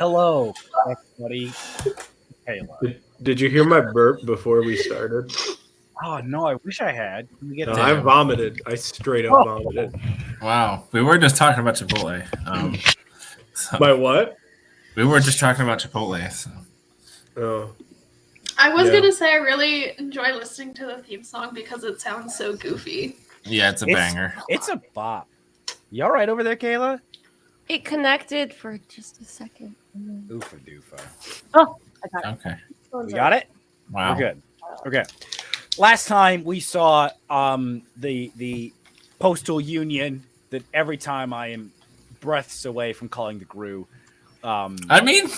Hello, everybody. Kayla. Did you hear my burp before we started? Oh no, I wish I had. Can we get No, to I vomited. I straight up vomited. Wow, we were just talking about Chipotle. My what? We were just talking about Chipotle. So. Oh. I was gonna say I really enjoy listening to the theme song because it sounds so goofy. Yeah, it's a banger. It's a bop. You all right over there, Kayla? It connected for just a second. Oofa doofa. Oh, I got it. Okay. We got it? Wow. We're good. Okay. Last time we saw the postal union that every time I am breaths away from calling the GRU. I mean,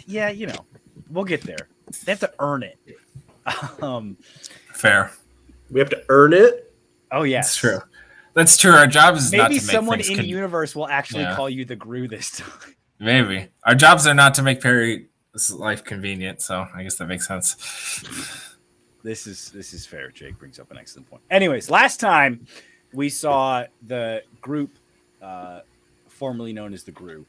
yeah, you know, we'll get there. They have to earn it. Fair. We have to earn it? Oh, yes. That's true. That's true. Our job is not to make someone things in the universe will actually call you the GRU this time. Maybe. Our jobs are not to make Perry's life convenient, so I guess that makes sense. This is fair. Jake brings up an excellent point. Anyways, last time we saw the group formerly known as the GRU.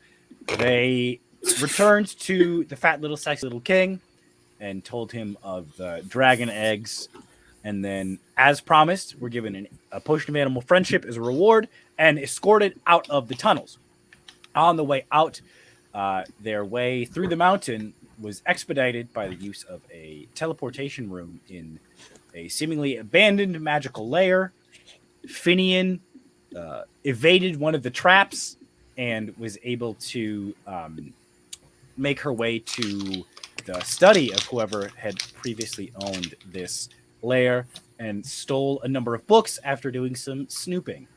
They returned to the fat little sexy little king and told him of the dragon eggs. And then, as promised, we're given a potion of animal friendship as a reward and escorted out of the tunnels. On the way out, their way through the mountain was expedited by the use of a teleportation room in a seemingly abandoned magical lair. Finian evaded one of the traps and was able to make her way to the study of whoever had previously owned this lair and stole a number of books after doing some snooping.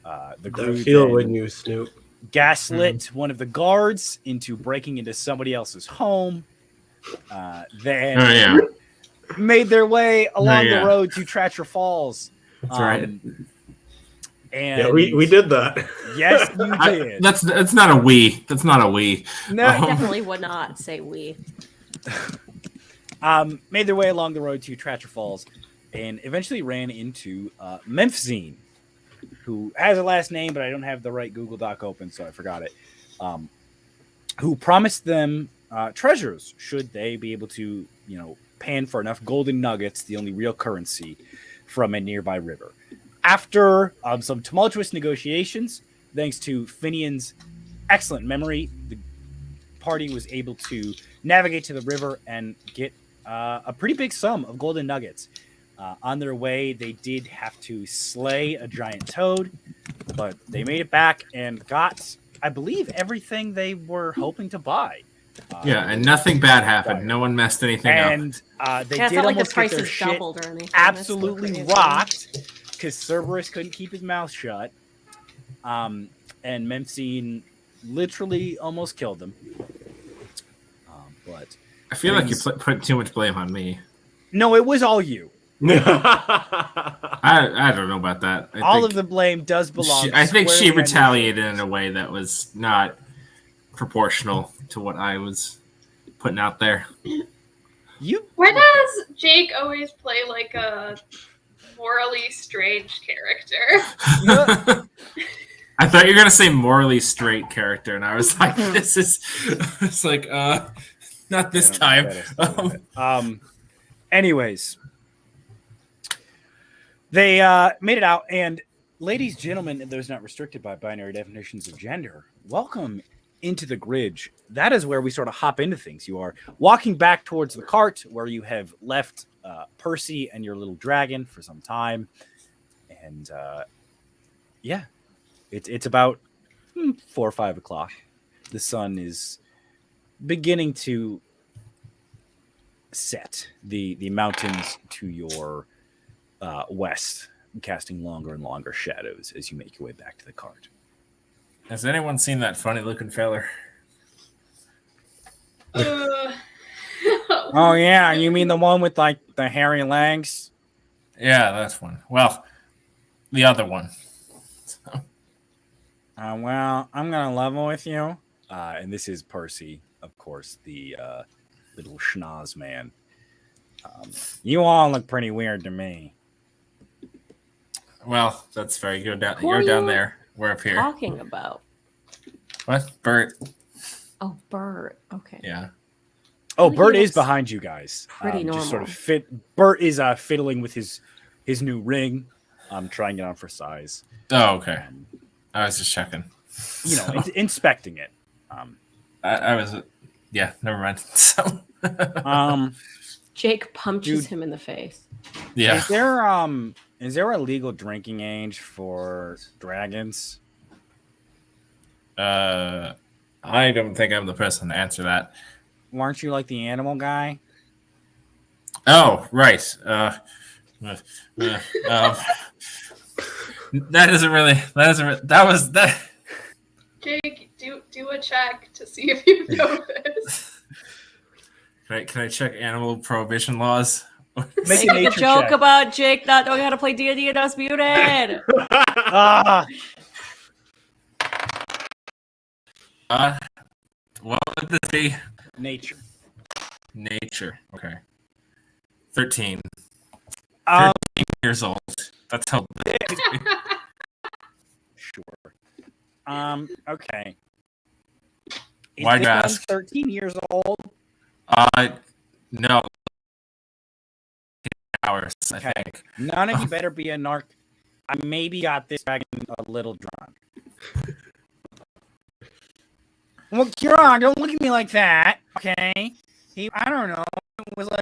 The GRU feel when you snoop. Gaslit one of the guards into breaking into somebody else's home. Then made their way along the road to Tracher Falls. That's right. And yeah, we did that. Yes, you did. That's not a we. That's not a we. No, I definitely would not say we. Made their way along the road to Tracher Falls and eventually ran into Memphzine, who has a last name, but I don't have the right Google Doc open, so I forgot it. Who promised them treasures should they be able to, pan for enough golden nuggets, the only real currency, from a nearby river. After some tumultuous negotiations, thanks to Finian's excellent memory, the party was able to navigate to the river and get a pretty big sum of golden nuggets. On their way, they did have to slay a giant toad, but they made it back and got, I believe, everything they were hoping to buy. And nothing bad happened. No one messed anything up. And they Yeah, it's did not like the almost get price their is shit doubled or anything. absolutely rocked because Cerberus couldn't keep his mouth shut. And Memphzine literally almost killed them. But I feel like you put too much blame on me. No, it was all you. I don't know about that. I think of the blame does belong. I think she retaliated in a way that was not proportional to what I was putting out there. Why does Jake always play like a morally strange character? thought you were gonna say morally straight character, and I was like, this is. It's like, not this time. Anyways, they made it out, and ladies, gentlemen, and those not restricted by binary definitions of gender, welcome into the Gridge. That is where we sort of hop into things. You are walking back towards the cart where you have left Percy and your little dragon for some time, and yeah, it's about 4 or 5 o'clock. The sun is beginning to set. The mountains to your west, casting longer and longer shadows as you make your way back to the cart. Has anyone seen that funny looking feller? Oh yeah, you mean the one with like the hairy legs? Yeah, that's one. Well, the other one. Well, I'm gonna level with you. And this is Percy, of course, the little schnoz man. You all look pretty weird to me. Well, that's very good. Who You're are down you there. We're up here. Talking about? What? Bert. Oh, Bert. Okay. Yeah. Oh, He Bert is looks behind you guys. pretty Just sort normal. of Bert is fiddling with his new ring. Trying it on for size. Oh, okay. I was just checking. Inspecting it. I was. Yeah, never mind. So. Jake punches Dude. him in the face. Yeah. Is there a legal drinking age for dragons? I don't think I'm the person to answer that. Weren't you like the animal guy? Oh, right. That isn't really. That was that. Jake, do a check to see if you know this. Can I check animal prohibition laws? Make a Making a nature joke check. about Jake not knowing how to play D&D and Undisputed. What would this be? Nature. Nature. Okay. 13 Um, years old. That's how. sure. Okay. Is Why'd this you one ask? 13 years old. No. Hours, I Okay. think. None of you better be a narc. I maybe got this dragon a little drunk. Well, Kieran, don't look at me like that, okay? I don't know, it was like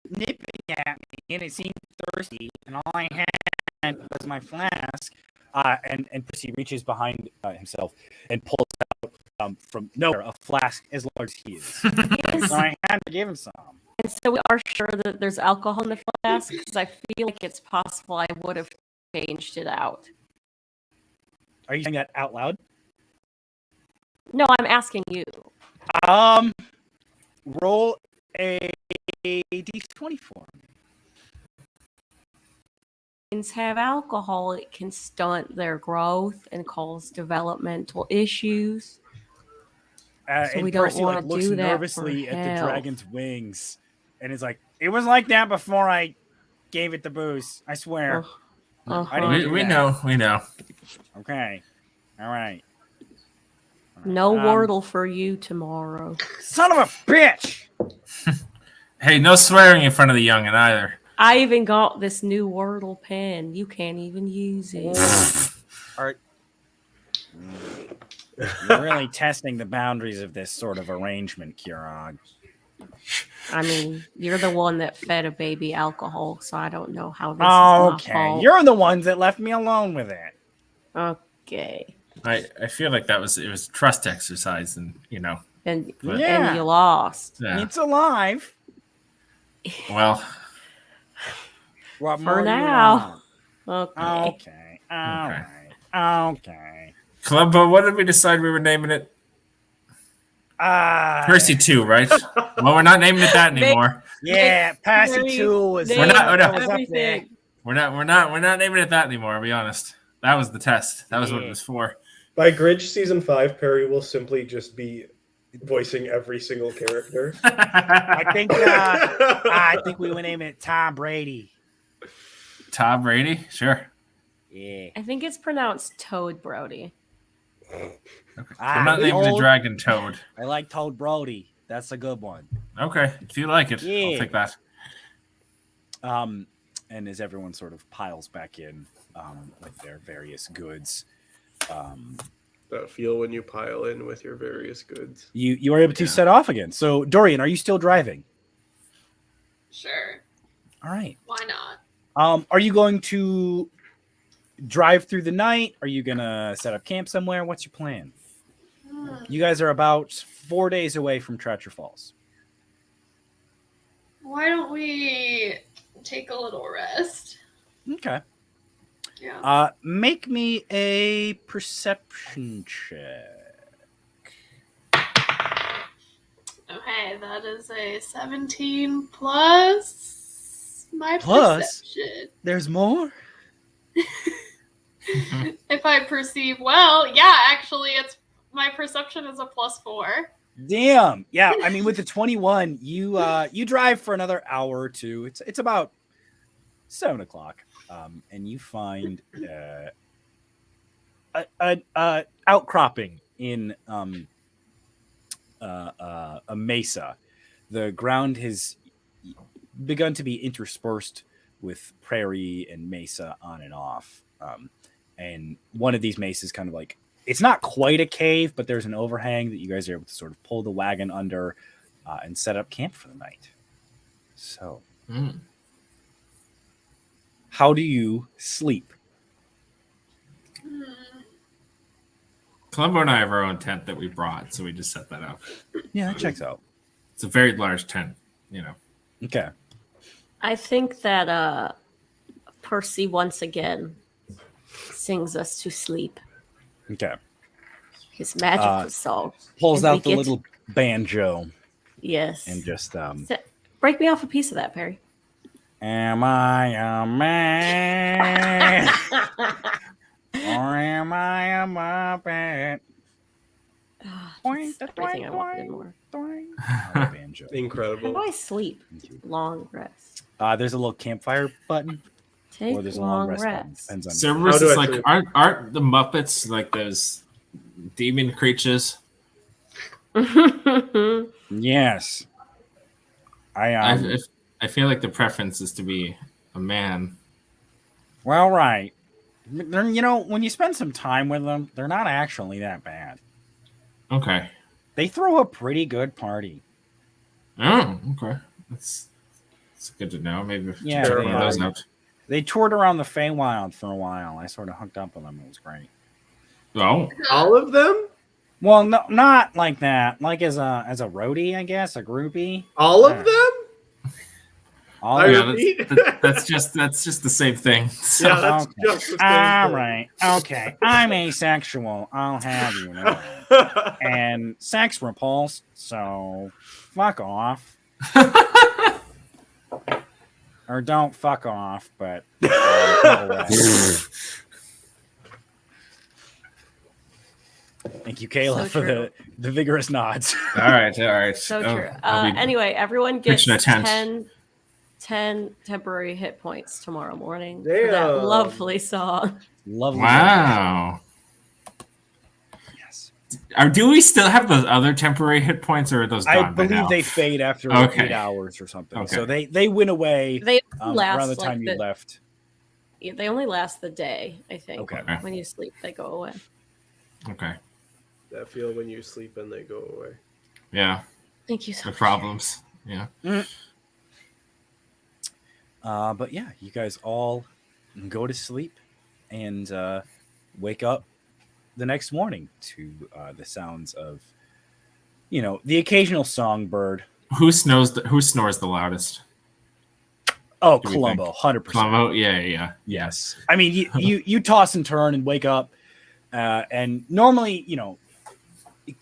nipping at me, and it seemed thirsty, and all I had was my flask. And Percy reaches behind himself and pulls out from nowhere a flask as large as he is. So I had to give him some. And so we are sure that there's alcohol in the flask because I feel like it's possible I would have changed it out. Are you saying that out loud? No, I'm asking you. Roll a d20 for me. Things have alcohol, it can stunt their growth and cause developmental issues. So And we don't Percy wanna looks do that nervously for at the health. dragon's wings, and is like, "It was like that before I gave it the booze. I swear." I didn't do We that. know. Okay, all right. No Wordle for you tomorrow. Son of a bitch! Hey, no swearing in front of the youngin' either. I even got this new Wordle pen. You can't even use it. Art. You're really testing the boundaries of this sort of arrangement, Kieran. I mean, you're the one that fed a baby alcohol, so I don't know how this is my Okay, fault. you're the ones that left me alone with it. Okay. I feel like it was a trust exercise, and And Yeah. you lost. yeah. It's alive. Well, What For more do you now. want? Okay. Okay. All right. Okay. Club, what did we decide we were naming it? Percy 2, right? Well, we're not naming it that anymore. Yeah, Passy Very- 2 was. they- We're not- was up there. everything. We're not naming it that anymore. I'll be honest. That was the test. That was what it was for. By Gridge Season 5, Perry will simply just be voicing every single character. I think we would name it Tom Brady. Tom Brady, sure. Yeah. I think it's pronounced Toad Brody. I'm not naming the Toad. dragon Toad. I like Toad Brody. That's a good one. Okay, if you like it, Yeah. I'll take that. And as everyone sort of piles back in with their various goods, That feel when you pile in with your various goods. you are able to set off again. So, Dorian, are you still driving? Sure. All right. Why not? Are you going to drive through the night? Are you gonna set up camp somewhere? What's your plan? You guys are about 4 days away from Tracher Falls. Why don't we take a little rest? Okay. Yeah. Make me a perception check. Okay, that is a 17 plus my Plus? perception. There's more? If I perceive well, yeah, actually, it's my perception is a +4. Damn. Yeah, I mean with the 21, you drive for another hour or two. It's about 7 o'clock. And you find a outcropping in a mesa. The ground has begun to be interspersed with prairie and mesa on and off. And one of these mesas kind of like, it's not quite a cave, but there's an overhang that you guys are able to sort of pull the wagon under and set up camp for the night. So, how do you sleep? Columbo and I have our own tent that we brought, so we just set that up. Yeah, that checks out. It's a very large tent, you know. Okay. I think that Percy once again sings us to sleep. Okay. His magical song. Pulls And we out the get- little banjo Yes. and just Break me off a piece of that, Perry. am I a man or am I a muppet? That's everything I wanted more. Banjo. How Incredible. do I sleep? Long rest. There's a little campfire button, Take or there's a long long rest button. rest. Depends on. Cerberus How do is I like, sleep? aren't the Muppets like those demon creatures? Yes. I feel like the preference is to be a man. Well, right. You know, when you spend some time with them, they're not actually that bad. Okay. They throw a pretty good party. Oh, okay. That's good to know. Maybe Yeah, check one they, of those out. They toured around the Feywild for a while. I sort of hooked up with them. It was great. Oh, All of them? Well, no, not like that. Like as a roadie, I guess, a groupie. All of Yeah. them? All I of yeah, repeat. that's just the same thing. So, Yeah, that's Okay. just the same All thing. right. Okay. I'm asexual. I'll have you know. And sex repulsed, so fuck off. Or don't fuck off, but go away. Thank you, Kayla, So for true. the vigorous nods. all right. So Oh, true. I'll be Anyway, everyone gets pitching a tent. 10 temporary hit points tomorrow morning for that Damn. lovely song. Lovely. Wow. Yes. Do we still have those other temporary hit points, or are those I gone by believe now? they fade after Okay. 8 hours or something. Okay. So they went away They last around the time like you left. They only last the day, I think. Okay. When you sleep, they go away. Okay. That feel when you sleep and they go away. Yeah. Thank you so The much. problems. Yeah. But yeah, you guys all go to sleep and wake up the next morning to the sounds of, the occasional songbird. Who snores the loudest? Oh, Do we Columbo, 100%. Columbo? Yeah. Yes. I mean, you toss and turn and wake up, and normally,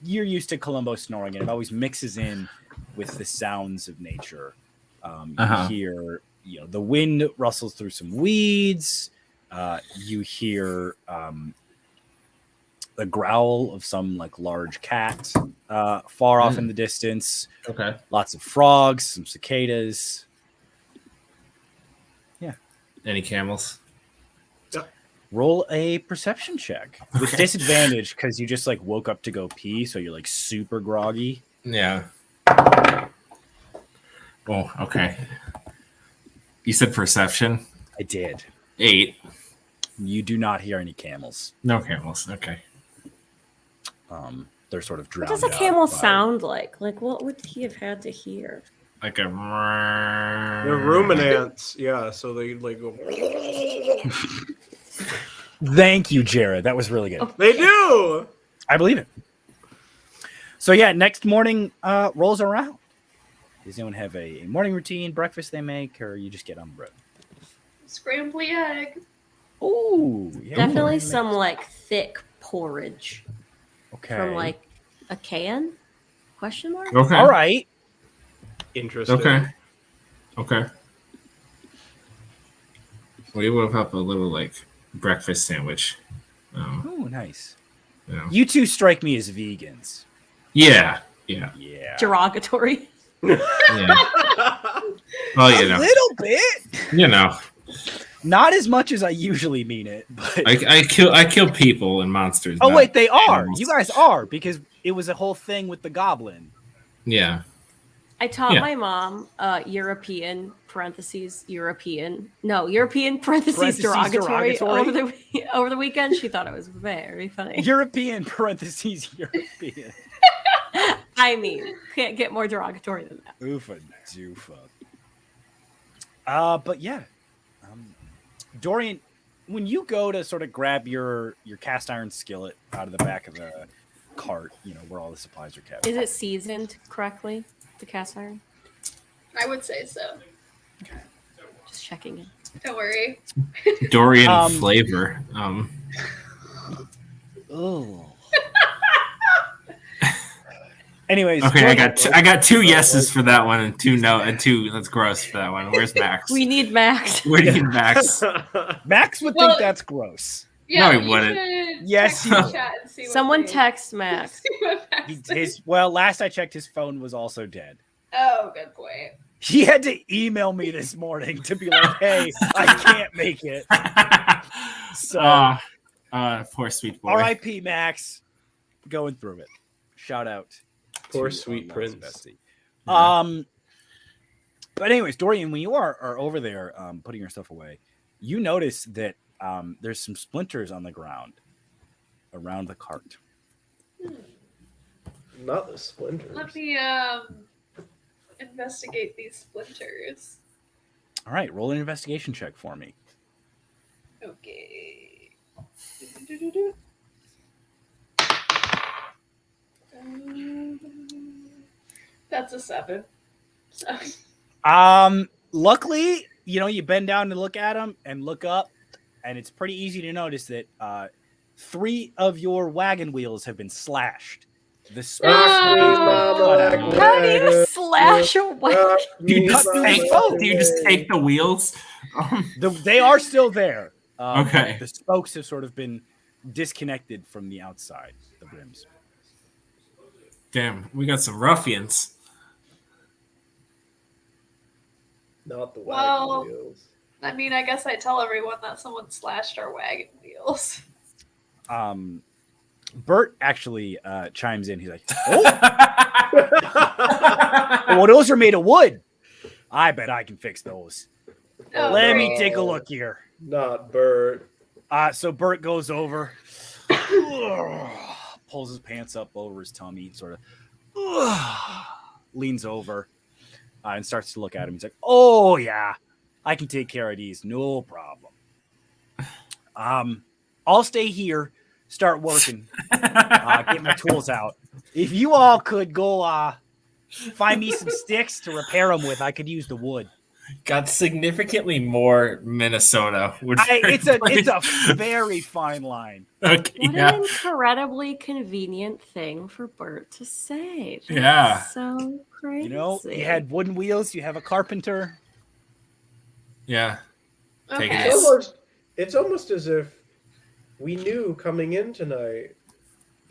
you're used to Columbo snoring, and it always mixes in with the sounds of nature. You hear, the wind rustles through some weeds. You hear the growl of some like large cat far off in the distance. Okay. Lots of frogs, some cicadas. Any camels? Roll a perception check with Okay. disadvantage because you just like woke up to go pee, so you're like super groggy. Yeah. Oh, okay. You said perception? I did. 8. You do not hear any camels. No camels. Okay. They're sort of What drowned does a out camel by- sound like? Like, what would he have had to hear? Like a. They're ruminants. Yeah, so they like go. Thank you, Jared. That was really good. They do. I believe it. So yeah, next morning rolls around. Does anyone have a morning routine, breakfast they make, or you just get on the road? Scrambly egg. Ooh, yeah. Definitely some like thick porridge Okay. from like a can? Question mark? Okay. All right. Interesting. Okay. We woke up a little like breakfast sandwich. Oh, nice. You know. You two strike me as vegans. Yeah. Yeah. Derogatory. Yeah. Well, A little bit. you know, Not as much as I usually mean it, but I kill people and monsters. oh not wait, they are. animals. You guys are because it was a whole thing with the goblin. Yeah. I taught Yeah. my mom European parentheses European parentheses derogatory over the weekend. She thought it was very funny. European parentheses European. I mean, can't get more derogatory than that. Oofa doofa. But yeah, Dorian, when you go to sort of grab your cast iron skillet out of the back of the cart, you know where all the supplies are kept. Is it seasoned correctly? The cast iron? I would say so. Just checking in. Don't worry. Dorian flavor. Oh. Anyways, Okay, Dorian, I got 2 yeses for that one and 2 no and 2 that's gross for that one. Where's Max? We need Max. Where do you need Max? Max would Well- think that's gross. Yeah, No, he you wouldn't. should Yes, check he the would. chat and see what Someone they- text Max. see what Max says. Last I checked, his phone was also dead. Oh, good point. He had to email me this morning to be like, "Hey, I can't make it." So, Poor sweet boy. R.I.P. Max, going through it. Shout out. Poor to, sweet Max prince. Bestie. But anyways, Dorian, when you are over there putting your stuff away, you notice that there's some splinters on the ground around the cart. Not the splinters. Let me investigate these splinters. All right, roll an investigation check for me. Okay. That's a 7. So, Luckily, you bend down to look at them and look up, and it's pretty easy to notice that 3 of your wagon wheels have been slashed. The spokes have been cut out. How do you slash a wagon? Do you just take the wheels? They are still there. Okay. The spokes have sort of been disconnected from the outside, the rims. Damn, we got some ruffians. Not the wagon Well- wheels. I mean, I guess I tell everyone that someone slashed our wagon wheels. Bert actually chimes in. He's like, "Oh, well, those are made of wood. I bet I can fix those. Oh, Let me great. take a look here." Not Bert. So Bert goes over, pulls his pants up over his tummy, sort of leans over, and starts to look at him. He's like, "Oh yeah, I can take care of these, no problem. I'll stay here, start working, get my tools out. If you all could go find me some sticks to repair them with, I could use the wood." Got significantly more Minnesota. It's a very fine line. Okay, What yeah. an incredibly convenient thing for Bert to say. That's Yeah. so crazy. You had wooden wheels. You have a carpenter. Yeah. Take Okay. it. It's almost as if we knew coming in tonight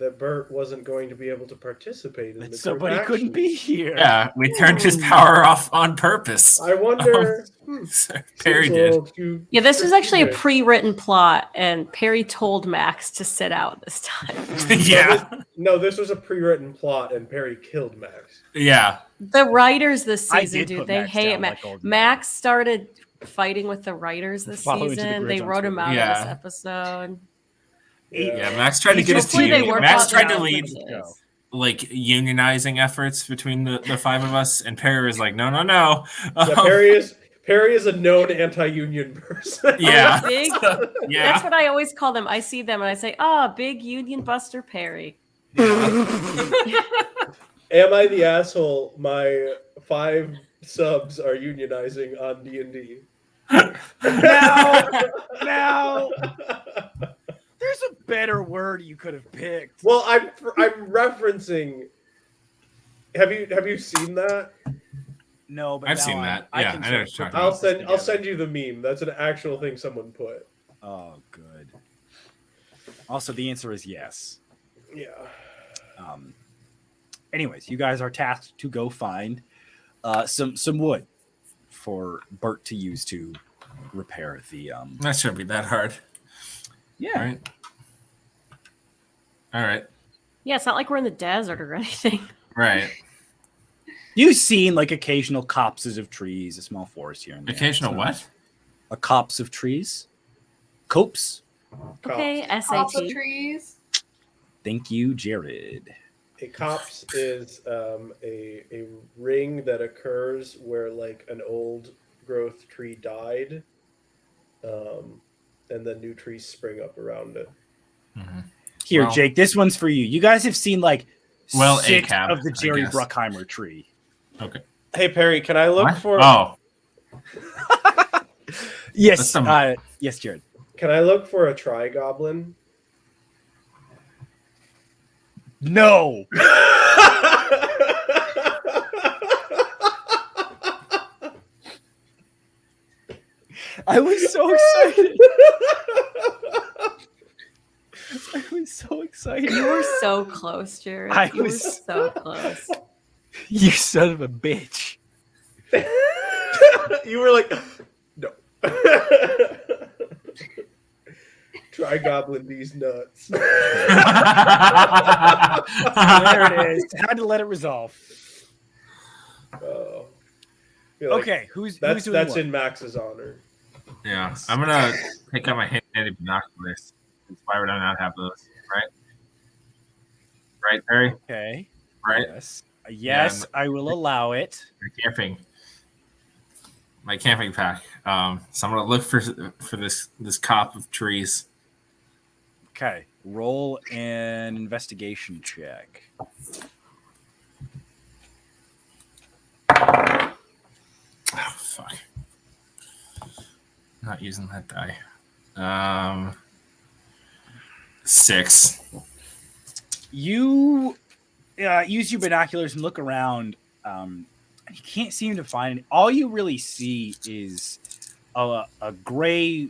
that Bert wasn't going to be able to participate in the That group somebody action. couldn't be here. Yeah, we turned his power off on purpose. I wonder. Perry seems a did. little too Yeah, this was actually a strategic. pre-written plot, and Perry told Max to sit out this time. Yeah, No, this was a pre-written plot, and Perry killed Max. yeah. The writers this I season, did dude, put they Max hate down Max. like old man. Max started fighting with the writers this Follow Into the season. Grids They on wrote him Twitter. out Yeah. of this episode. Yeah, Max tried to Agent get us to Hopefully they union. work Max out tried to the lead differences. like unionizing efforts between the five of us, and Perry was like, no. Yeah, Perry is a known anti-union person. Yeah. Big. Yeah. That's what I always call them. I see them and I say, big Union Buster Perry. Am I the asshole? My 5 subs are unionizing on D&D. Now, there's a better word you could have picked. Well, I'm referencing. Have you seen that? No, but I've now seen that. I Yeah, can I know sort what of you're put talking I'll pieces send together. you the meme. That's an actual thing someone put. Oh, good. Also, the answer is yes. Yeah. Anyways, you guys are tasked to go find some wood for Bert to use to repair the. That shouldn't be that hard. Yeah. All right. Yeah, it's not like we're in the desert or anything. Right. You've seen like occasional copses of trees, a small forest here and there. Occasional It's what? not- A copse of trees. Copse. Okay, Cops. Off the SAT. trees. Thank you, Jared. A copse is a ring that occurs where like an old growth tree died, and then new trees spring up around it. Here, Well- Jake, this one's for you. You guys have seen like Well, 6 ACAB, of the I Jerry guess. Bruckheimer tree. Okay. Hey Perry, can I look What? for? Oh, Yes, That's some- yes, Jared. Can I look for a tri-goblin? No. I was so excited. I was so excited. You were so close, Jared. I You were was- so close. You son of a bitch. You were like, no. Tri-goblin these nuts. There it is. Had to let it resolve. Oh. Feel like Okay, who's That's doing what? in Max's honor. yeah. I'm gonna pick up my handy binoculars. Why would I not have those? Right. Right, Perry. Okay. Right. Yes. Yes, I will allow it. My camping pack. So I'm gonna look for this cop of trees. Okay. Roll an investigation check. Oh fuck! Not using that die. 6. You use your binoculars and look around. You can't seem to find it. All you really see is a gray,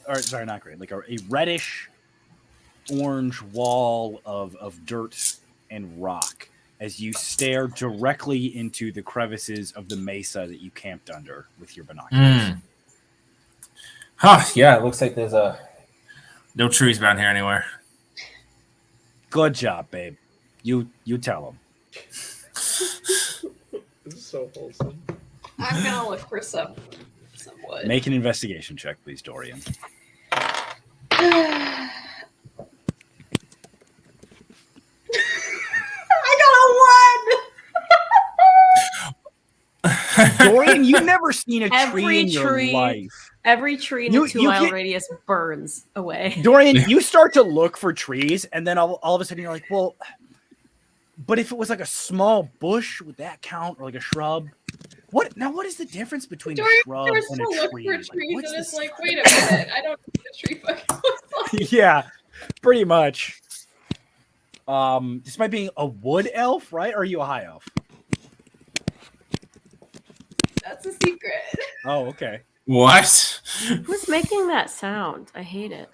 or sorry, not gray, like a reddish orange wall of dirt and rock as you stare directly into the crevices of the mesa that you camped under with your binoculars. Huh? Yeah. It looks like there's no trees around here anywhere. Good job, babe. You tell them. This is so wholesome. I'm gonna look for some wood. Make an investigation check, please, Dorian. I Dorian, you've never seen a tree Every in your tree- life. Every tree in You- a 2 you mile get- radius burns away. Dorian, you start to look for trees, and then all of a sudden you're like, well, but if it was like a small bush, would that count? Or like a shrub? What is the difference between Dorian a shrub starts and to a look tree? for Like, trees, what's and it's this- like, wait a minute, I don't know what a tree fucking looks like. Yeah, pretty much. This might be a wood elf, right? Or are you a high elf? That's a secret. Oh, okay. What? Who's making that sound? I hate it.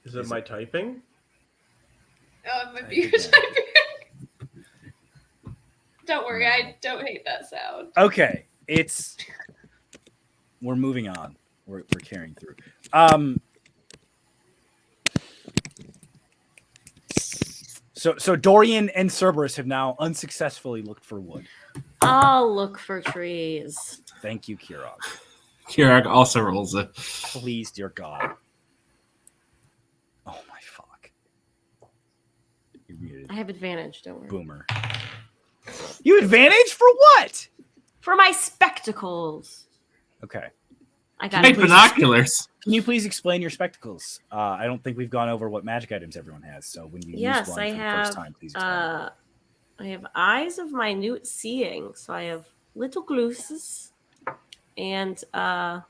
Is it my typing? Oh, my beaver typing. Don't worry, No. I don't hate that sound. Okay, we're moving on. We're carrying through. So Dorian and Cerberus have now unsuccessfully looked for wood. I'll look for trees. Thank you, Kirog. Kirog also rolls it. Please, dear God. Oh my fuck. You're muted. I have advantage, don't worry. Boomer. You advantage for what? For my spectacles. Okay. I got Take binoculars. Can you please explain your spectacles? I don't think we've gone over what magic items everyone has. So when you Yes, use one I for the have. first time, please explain. I have eyes of minute seeing, so I have little gluces, and I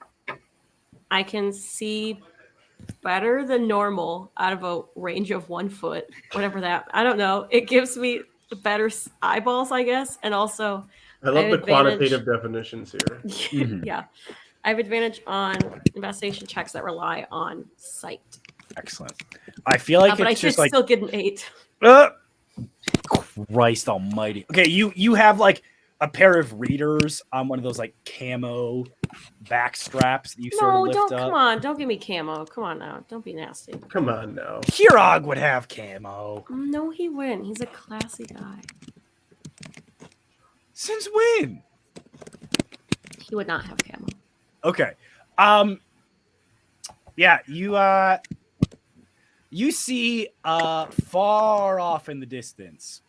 can see better than normal out of a range of 1 foot, whatever that. I don't know. It gives me better eyeballs, I guess, and also I love have the advantage. quantitative definitions here. Mhm. Yeah, I have advantage on investigation checks that rely on sight. Excellent. I feel like But I it's should just like still get an 8. Christ almighty. Okay, you have like a pair of readers on one of those like camo back straps that you sort of No, lift don't. up. Come on, don't give me camo. Come on now, don't be nasty. Come on now. Kirog would have camo. No, he wouldn't. He's a classy guy. Since when? He would not have camo. Okay. Yeah, you see far off in the distance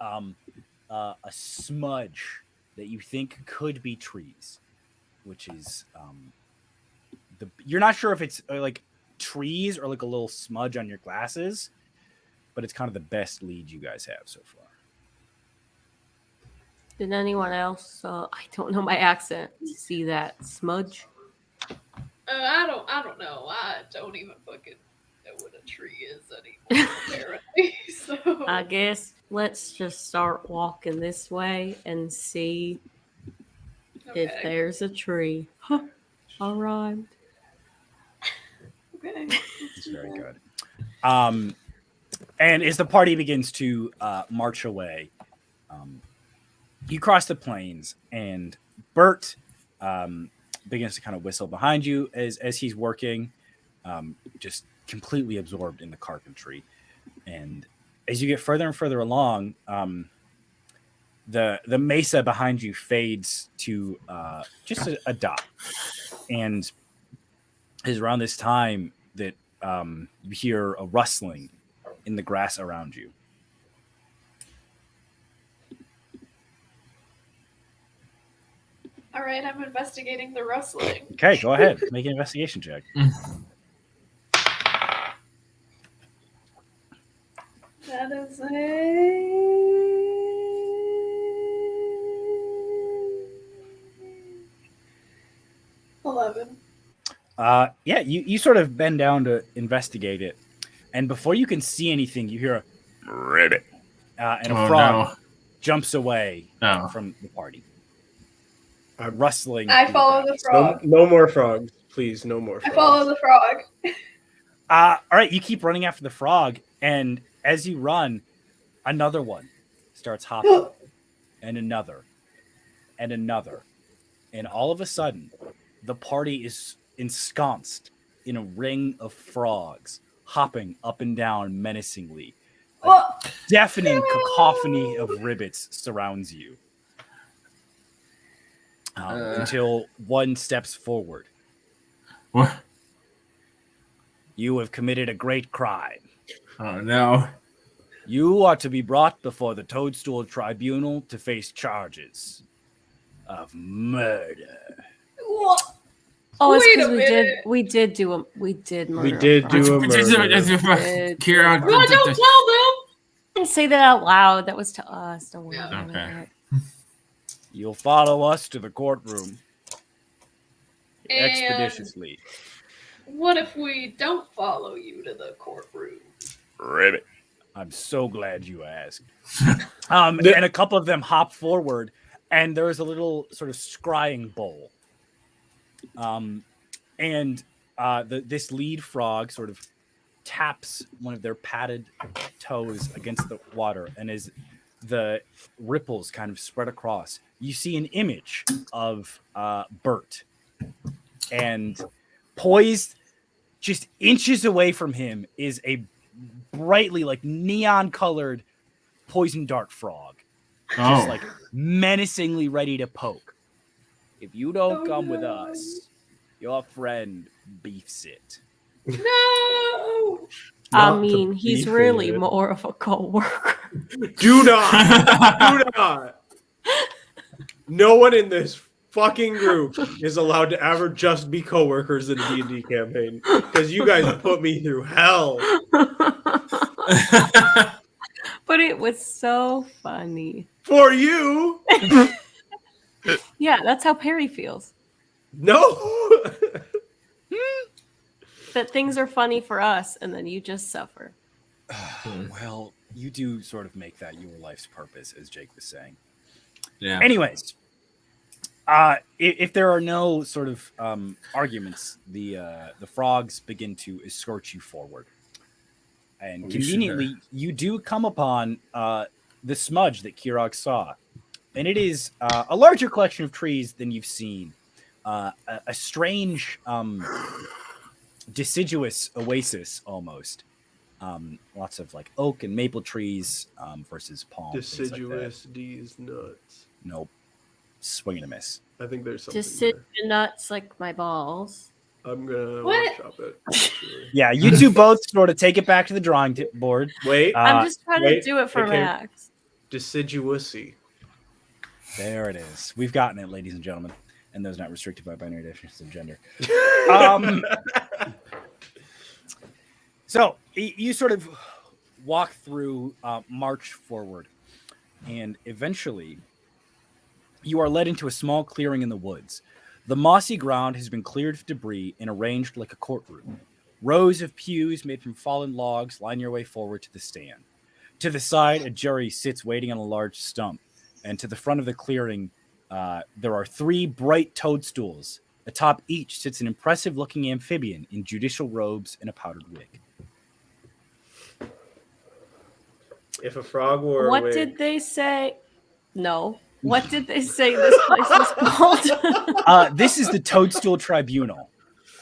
a smudge that you think could be trees, which is you're not sure if it's like trees or like a little smudge on your glasses, but it's kind of the best lead you guys have so far. Did anyone else? I don't know my accent. See that smudge? I don't know. I don't even fucking know what a tree is anymore, apparently. So I guess let's just start walking this way and see if okay. there's a tree. Huh. All right. Okay. It's very good. And as the party begins to march away, you cross the plains, and Bert begins to kind of whistle behind you as he's working, just completely absorbed in the carpentry. And as you get further and further along, the mesa behind you fades to just a dot. And it is around this time that you hear a rustling in the grass around you. All right, I'm investigating the rustling. Okay, go ahead. Make an investigation check. That is a 11. Yeah, you sort of bend down to investigate it, and before you can see anything, you hear a ribbit, and a frog jumps away from the party. Rustling. I follow the frog. No more frogs, please. No more I frogs. follow the frog. All right, you keep running after the frog, and as you run, another one starts hopping, and another, and another, and all of a sudden, the party is ensconced in a ring of frogs, hopping up and down menacingly. A deafening cacophony of ribbits surrounds you. Until one steps forward. What? You have committed a great crime. Oh, no. You are to be brought before the Toadstool Tribunal to face charges of murder. Oh, it's Wait a because minute. we did do a murder. We did do a murder. Kira, No, don't tell them. Didn't say that out loud. That was to us. Don't worry about Okay. it. You'll follow us to the courtroom And expeditiously. what if we don't follow you to the courtroom? Ribbit. I'm so glad you asked. And a couple of them hop forward, and there is a little sort of scrying bowl. This lead frog sort of taps one of their padded toes against the water, and as the ripples kind of spread across, you see an image of Bert, and poised just inches away from him is a brightly like neon colored poison dart frog, just like menacingly ready to poke. If you don't come with us, your friend beefs it. No. I Not to mean, he's beef really it. more of a coworker. Do not. No one in this fucking group is allowed to ever just be coworkers in a D&D campaign, because you guys put me through hell. But it was so funny. For you? Yeah, that's how Perry feels. No. That things are funny for us, and then you just suffer. Well, you do sort of make that your life's purpose, as Jake was saying. Yeah. Anyways, if there are no sort of arguments, the frogs begin to escort you forward, and conveniently, you do come upon the smudge that Kirog saw, and it is a larger collection of trees than you've seen. A strange, deciduous oasis almost. Lots of like oak and maple trees versus palm. Deciduous D's nuts. Nope. Swing and a miss. I think there's something Decision there. nuts like my balls. I'm gonna What? workshop it. Actually. Yeah, you two both sort of take it back to the drawing board. Wait, I'm just trying wait, to do it for okay. Max. deciduousy. There it is. We've gotten it, ladies and gentlemen, and those not restricted by binary definitions of gender. So you sort of walk through, march forward, and eventually you are led into a small clearing in the woods. The mossy ground has been cleared of debris and arranged like a courtroom. Rows of pews made from fallen logs line your way forward to the stand. To the side, a jury sits waiting on a large stump, and to the front of the clearing, there are 3 bright toadstools. Atop each sits an impressive-looking amphibian in judicial robes and a powdered wig. If a frog wore What a wig, did they say? No. What did they say this place was called? This is the Toadstool Tribunal.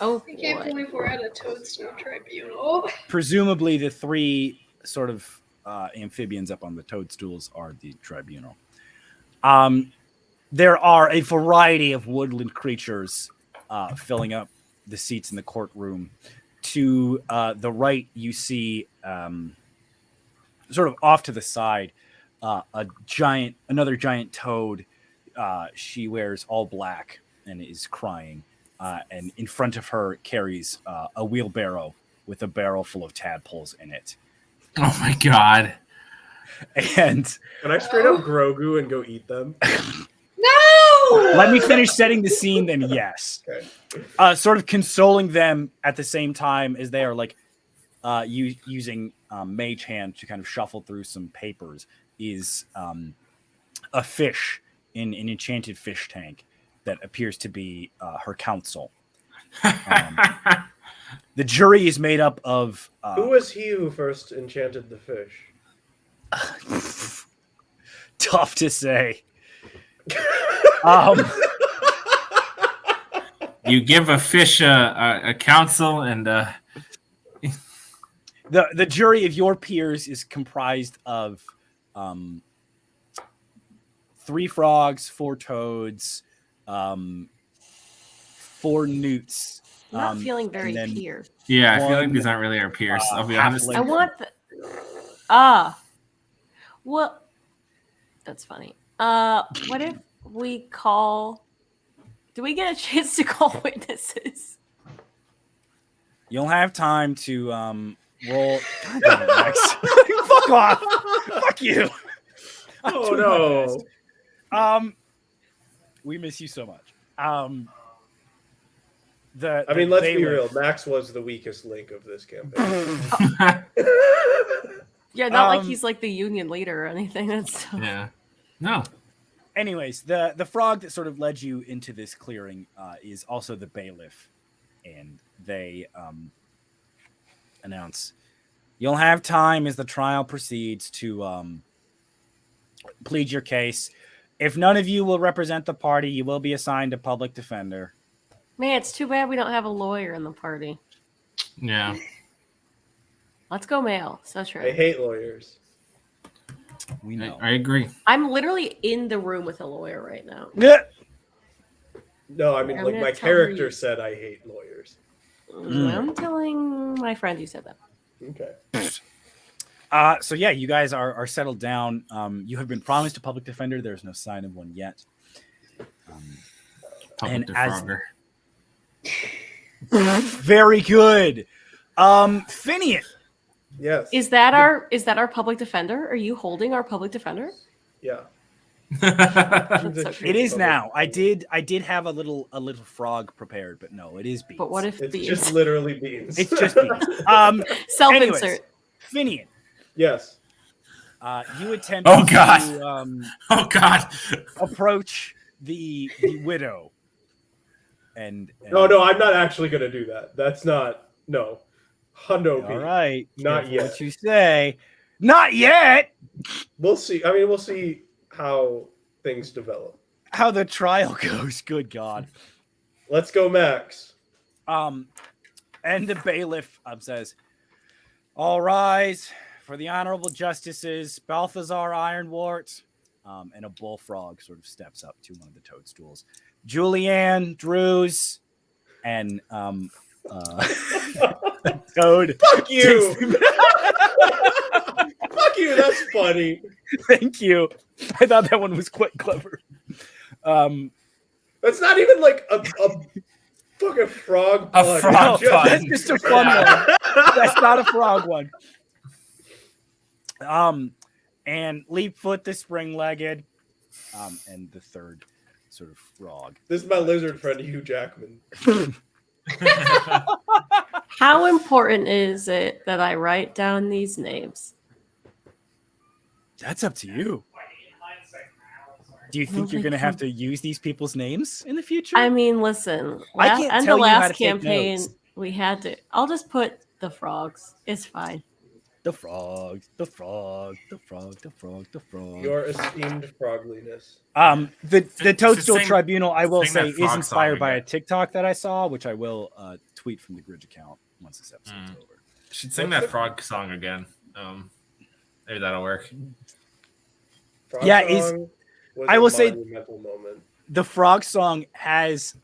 Oh, I can't boy. believe we're at a toadstool tribunal. Presumably, the 3 sort of amphibians up on the toadstools are the tribunal. There are a variety of woodland creatures filling up the seats in the courtroom. To the right, you see, sort of off to the side, another giant toad. She wears all black and is crying. And in front of her carries a wheelbarrow with a barrel full of tadpoles in it. Oh my god. And can I straight up Grogu and go eat them? No! let me finish setting the scene, then yes. Okay. Sort of consoling them at the same time as they are like using mage hand to kind of shuffle through some papers is a fish in an enchanted fish tank that appears to be her counsel. The jury is made up of Who was he who first enchanted the fish? tough to say. You give a fish a counsel and The jury of your peers is comprised of 3 frogs, 4 toads, 4 newts. I'm not feeling very and then peer. yeah, I feel like one, these aren't really our peers. I'll be halfling. honest. I want the. Well, that's funny. What if we call? Do we get a chance to call witnesses? You'll have time to roll. God damn it, Max. Fuck off. Fuck you. I'm Oh doing my no! best. We miss you so much. I mean, let's be real. bailiff- Max was the weakest link of this campaign. Yeah, not like Um, he's like the union leader or anything. That's Yeah. No. Anyways, the frog that sort of led you into this clearing is also the bailiff, and they announce, you'll have time as the trial proceeds to plead your case. If none of you will represent the party, you will be assigned a public defender. Man, it's too bad we don't have a lawyer in the party. Yeah. Let's go male. So I true. hate lawyers. We know. I agree. I'm literally in the room with a lawyer right now. Yeah. No, I mean, I'm like, gonna my tell her character you- said I hate lawyers. I'm telling my friend you said that. Okay. So yeah, you guys are settled down. You have been promised a public defender. There's no sign of one yet. Public And as- defrogger. Very good. Finian. Yes. Is that our public defender? Are you holding our public defender? Yeah. That's so It is now. I did have a little frog prepared, but no, it is beans. But what if It's beans? just literally beans. It's just beans. Self-insert. Anyways, Finian, Yes. you attempt Oh, God. to Oh God. approach the widow. And No, I'm not actually going to do that. That's not. No. Hundo All B. right, Not careful yet. What you say? Not yet. We'll see. I mean, we'll see how things develop. How the trial goes. Good God. Let's go, Max. And the bailiff says, "All rise for the honorable justices Balthazar Ironwort." And a bullfrog sort of steps up to one of the toadstools. Julianne Drews and Toad. Fuck you. Fuck you. That's funny. Thank you. I thought that one was quite clever. That's not even like a fucking frog A pun. frog Just- pun. That's just a fun one. That's not a frog one. And Leapfoot the spring-legged, and the third sort of frog. This is my lizard friend, Hugh Jackman. How important is it that I write down these names? That's up to you. Do you think you're going to have to use these people's names in the future? I mean, listen. I can't and tell the you how last to take campaign, notes. we had to. I'll just put the frogs. It's fine. The frog, the frog, the frog, the frog, the frog. Your esteemed frogliness. The Toadstool sing- Tribunal, I will sing say, that is frog song inspired by a again. TikTok that I saw, which I will tweet from the Gridge account once this episode's over. Should sing that frog song again. Maybe that'll work. Frog Yeah, song was I a will say- monumental moment. The frog song has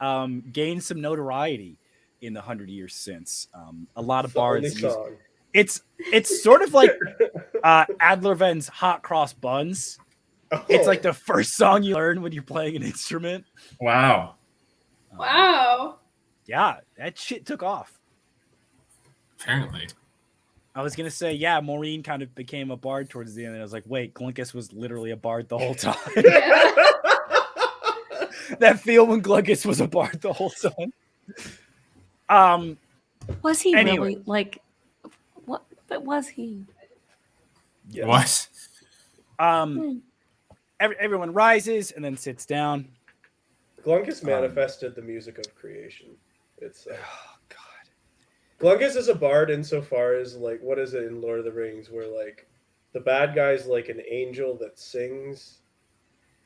gained some notoriety in the 100 years since. A lot of It's the only bards use song. it's sort of like Adlerven's Hot Cross Buns. It's Oh, like the first song you learn when you're playing an instrument. Wow. Wow. Yeah, that shit took off. Apparently. I was gonna say, yeah, Maureen kind of became a bard towards the end, and I was like, wait, Glunkus was literally a bard the whole time. Yeah. That feel when Glunkus was a bard the whole time. Was he Anyway. really like? What? But was he? yes. What? Everyone rises and then sits down. Glunkus manifested the music of creation. It's Oh God. Glunkus is a bard insofar as, like, what is it in Lord of the Rings where, like, the bad guy's like an angel that sings,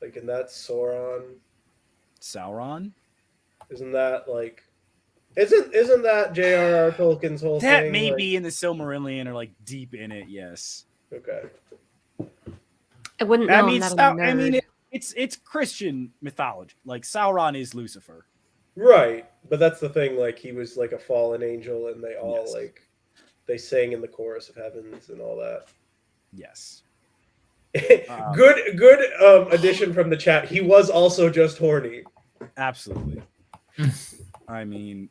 like, and that's Sauron. Sauron? Isn't that like? Isn't that J.R.R. Tolkien's whole thing? That may like- be in the Silmarillion or like deep in it, yes. Okay. I wouldn't know. I I'm mean, not a I mean, nerd. it's Christian mythology. Like Sauron is Lucifer. Right, but that's the thing. Like, he was like a fallen angel, and they all Yes. like they sang in the chorus of heavens and all that. Yes. Good addition from the chat. He was also just horny. Absolutely. I mean,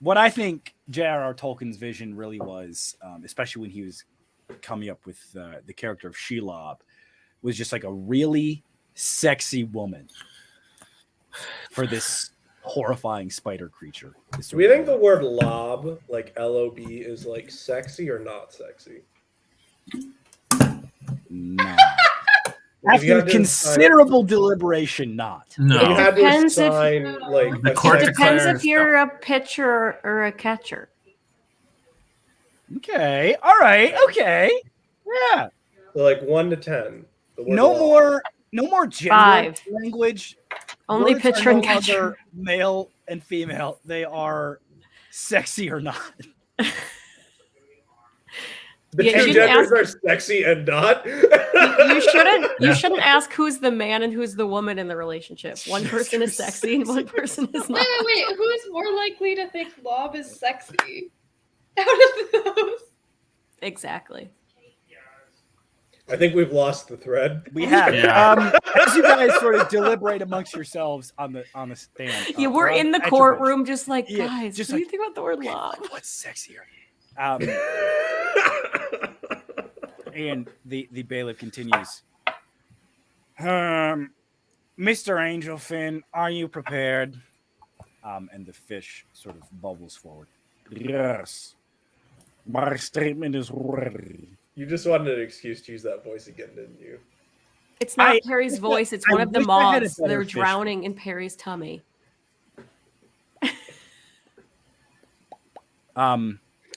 what I think J.R.R. Tolkien's vision really was, especially when he was coming up with the character of Shelob, was just like a really sexy woman for this horrifying spider creature. Do we think the word lob, like L-O-B, is like sexy or not sexy? No. If you After had to considerable deliberation, not. If you No. had to Depends if- assign like The a court sex- Depends declares if you're a pitcher or a catcher. Okay. All right. Okay. Yeah. So like 1 to 10. The word No love. more gender 5. language. Only Words are picture and no catcher. longer male and female. They are sexy or not. The Yeah, you two shouldn't genders ask- are sexy and not. You shouldn't Yeah. ask who's the man and who's the woman in the relationship. One person is sexy and one person is not. Wait. Who's more likely to think Lob is sexy out of those? Exactly. I think we've lost the thread. We have. Yeah. As you guys sort of deliberate amongst yourselves on the stand. Yeah, we're or in the at your courtroom just like, Yeah, guys, just what do you like- think about the word bench. love? Like, what's sexier? And the bailiff continues. Mr. Angelfin, are you prepared? And the fish sort of bubbles forward. Yes. My statement is ready. You just wanted an excuse to use that voice again, didn't you? It's not I- Perry's voice. It's I one of the wish I had a moths. better They're fish drowning in Perry's tummy. I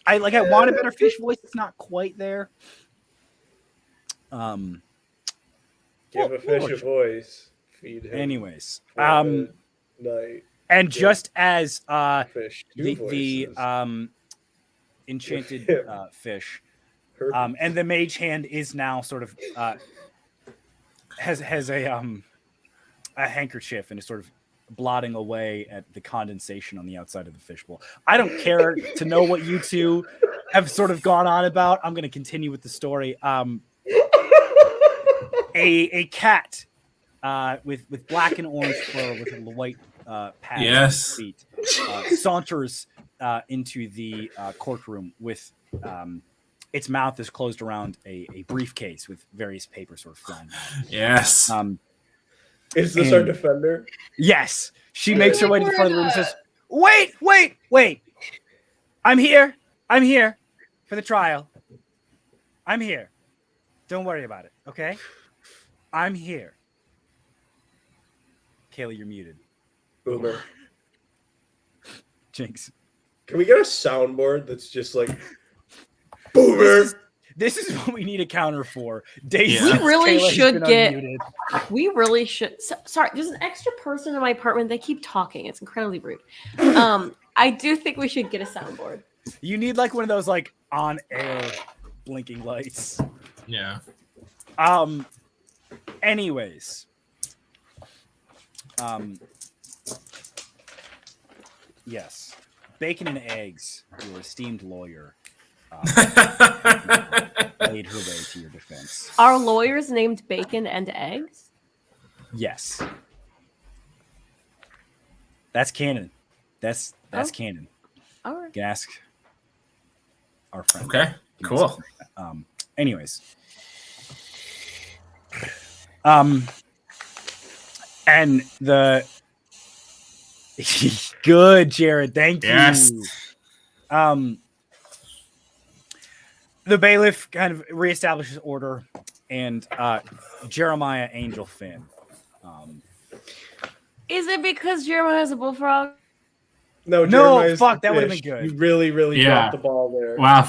want a better fish voice. It's not quite there. Give Well, a fish a Lord. voice. Feed him. Anyways, for a night. and Yeah. just as Fish. Two the voices. enchanted Yeah. fish, Perfect. and the mage hand is now sort of has a handkerchief and is sort of blotting away at the condensation on the outside of the fishbowl. I don't care to know what you two have sort of gone on about. I'm going to continue with the story. A cat with black and orange fur with a white pad on Yes. its feet saunters into the courtroom with its mouth is closed around a briefcase with various papers sort of flying out. Yes. Is this our and- defender? Yes, she I makes her feel way like to the we're front of the in room and a- says, Wait! I'm here for the trial. I'm here. Don't worry about it, okay? I'm here. Kayla, you're muted. Boomer. Jinx. Can we get a soundboard that's just like Boomer? This is what we need a counter for. Daisy, Yeah. We really Kayla has should been get- unmuted. We really should. Sorry, there's an extra person in my apartment. They keep talking. It's incredibly rude. I do think we should get a soundboard. You need like one of those like on air blinking lights. Yeah. Anyways. Yes. Bacon and eggs, your esteemed lawyer, laid her way to your defense. Are lawyers named Bacon and Eggs? Yes. That's canon. That's Oh. canon. All right. You can ask our friend. Okay. You can Cool. ask- anyways. And the good, Jared. Thank Yes. you. The bailiff kind of reestablishes order, and Jeremiah Angel Finn. Is it because Jeremiah has a bullfrog? No, No, Jeremiah's fuck, the that would've fish. been good. You really Yeah. dropped the ball there. Wow.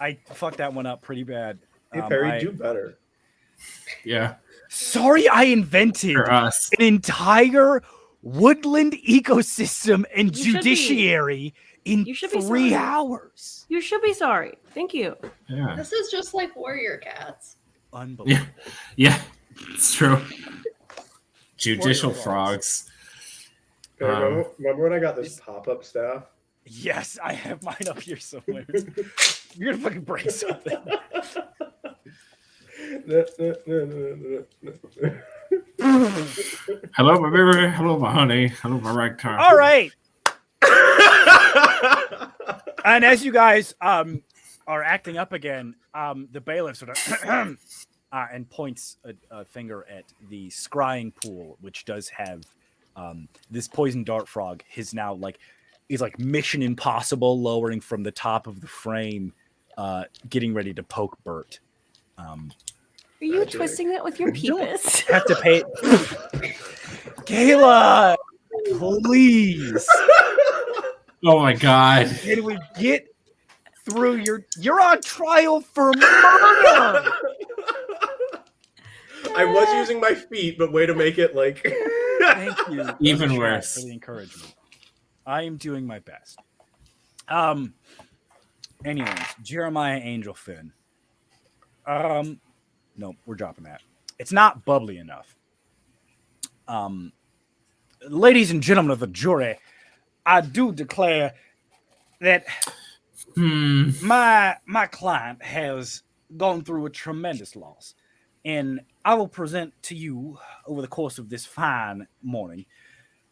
I fucked that one up pretty bad. Hey, Perry, I- do better. Yeah. Sorry, I invented For us. an entire woodland ecosystem and You should be. judiciary in You should be 3 sorry. hours. You should be sorry. Thank you. Yeah. This is just like warrior cats. Unbelievable. Yeah. It's true. Judicial Warrior frogs. Perry, remember when I got this pop-up staff? Yes, I have mine up here somewhere. You're gonna fucking break something. Hello, my baby. Hello, my honey. Hello, my ragtime. All right. And as you guys are acting up again, the bailiff sort of and points a finger at the scrying pool, which does have this poison dart frog. Is now is like Mission Impossible, lowering from the top of the frame, getting ready to poke Bert. Are you Magic. twisting it with your You don't peepus? have to pay. Kayla, please. Oh my god. Can we get through you're on trial for murder. I was using my feet, but way to make it like. Thank you. Even Chat, worse. for the encouragement. I am doing my best. Anyways, Jeremiah Angel Finn. No, we're dropping that. It's not bubbly enough. Ladies and gentlemen of the jury, I do declare that my client has gone through a tremendous loss, and I will present to you over the course of this fine morning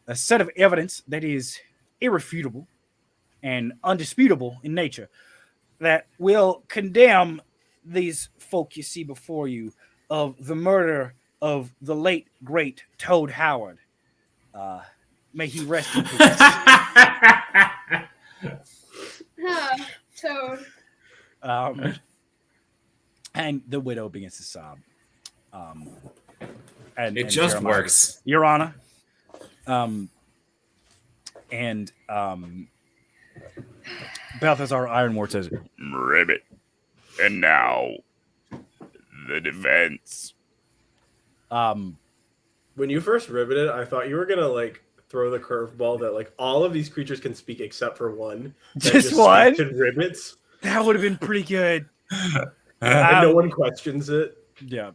a set of evidence that is irrefutable and undisputable in nature that will condemn these folk you see before you of the murder of the late great Toad Howard. May he rest in peace. Toad. And the widow begins to sob. And It just Jeremiah, works. Your Honor. Balthazar Ironwort says, "Ribbit. And now, the defense." When you first riveted, I thought you were gonna like throw the curveball that like all of these creatures can speak except for one. Just one? speaks in ribbits, That would have been pretty good. and no one questions it. Yeah.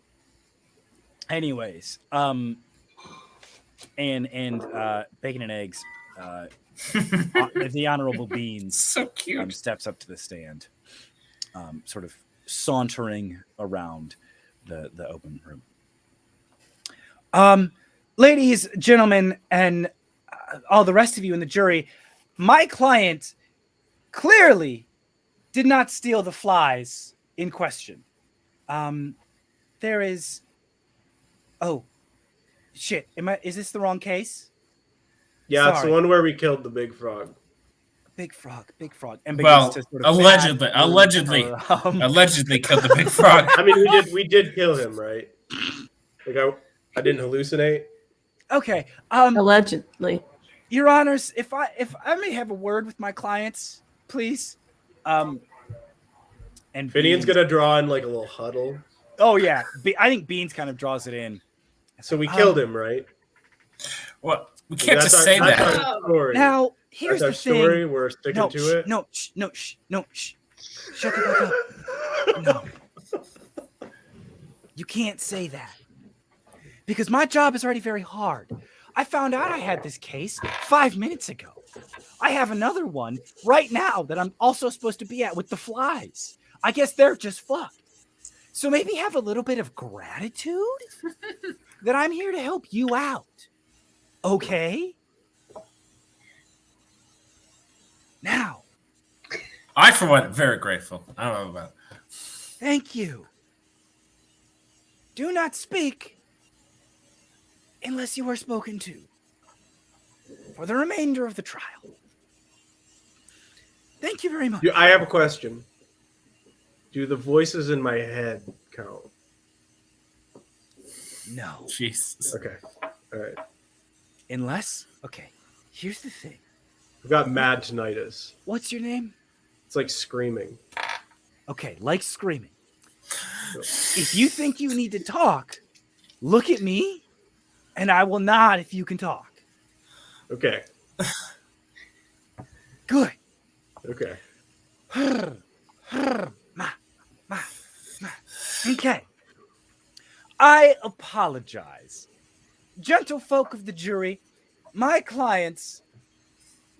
Anyways, and bacon and eggs. The Honorable Beans So cute. steps up to the stand, sort of sauntering around the open room. Ladies, gentlemen, and all the rest of you in the jury, my client clearly did not steal the flies in question. There is... Oh, shit. Is this the wrong case? Yeah, it's the Sorry. one where we killed the big frog. Big frog. And Well, begins to sort of allegedly killed the big frog. I mean, we did kill him, right? Like I didn't hallucinate. Okay. Allegedly. Your Honors, if I may have a word with my clients, please. And Finian's Beans- gonna draw in like a little huddle. Oh yeah, I think Beans kind of draws it in. So we killed him, right? Well, we can't That's just our- say that's that. our story. Now here's That's the our thing. story. We're sticking to it. No. Shut the fuck up. No. You can't say that. Because my job is already very hard. I found out I had this case 5 minutes ago. I have another one right now that I'm also supposed to be at with the flies. I guess they're just fucked. So maybe have a little bit of gratitude that I'm here to help you out. Okay? Now, I, for one, am very grateful. I don't know about it. thank you. Do not speak unless you are spoken to for the remainder of the trial. Thank you very much. I have a question. Do the voices in my head count? No. Jesus. Okay. All right. Unless, okay, here's the thing. I've got mad tinnitus. What's your name? It's like screaming. Okay, like screaming. If you think you need to talk, look at me, and I will nod if you can talk. Okay. Good. Okay. Okay. I apologize. Gentle folk of the jury, my clients,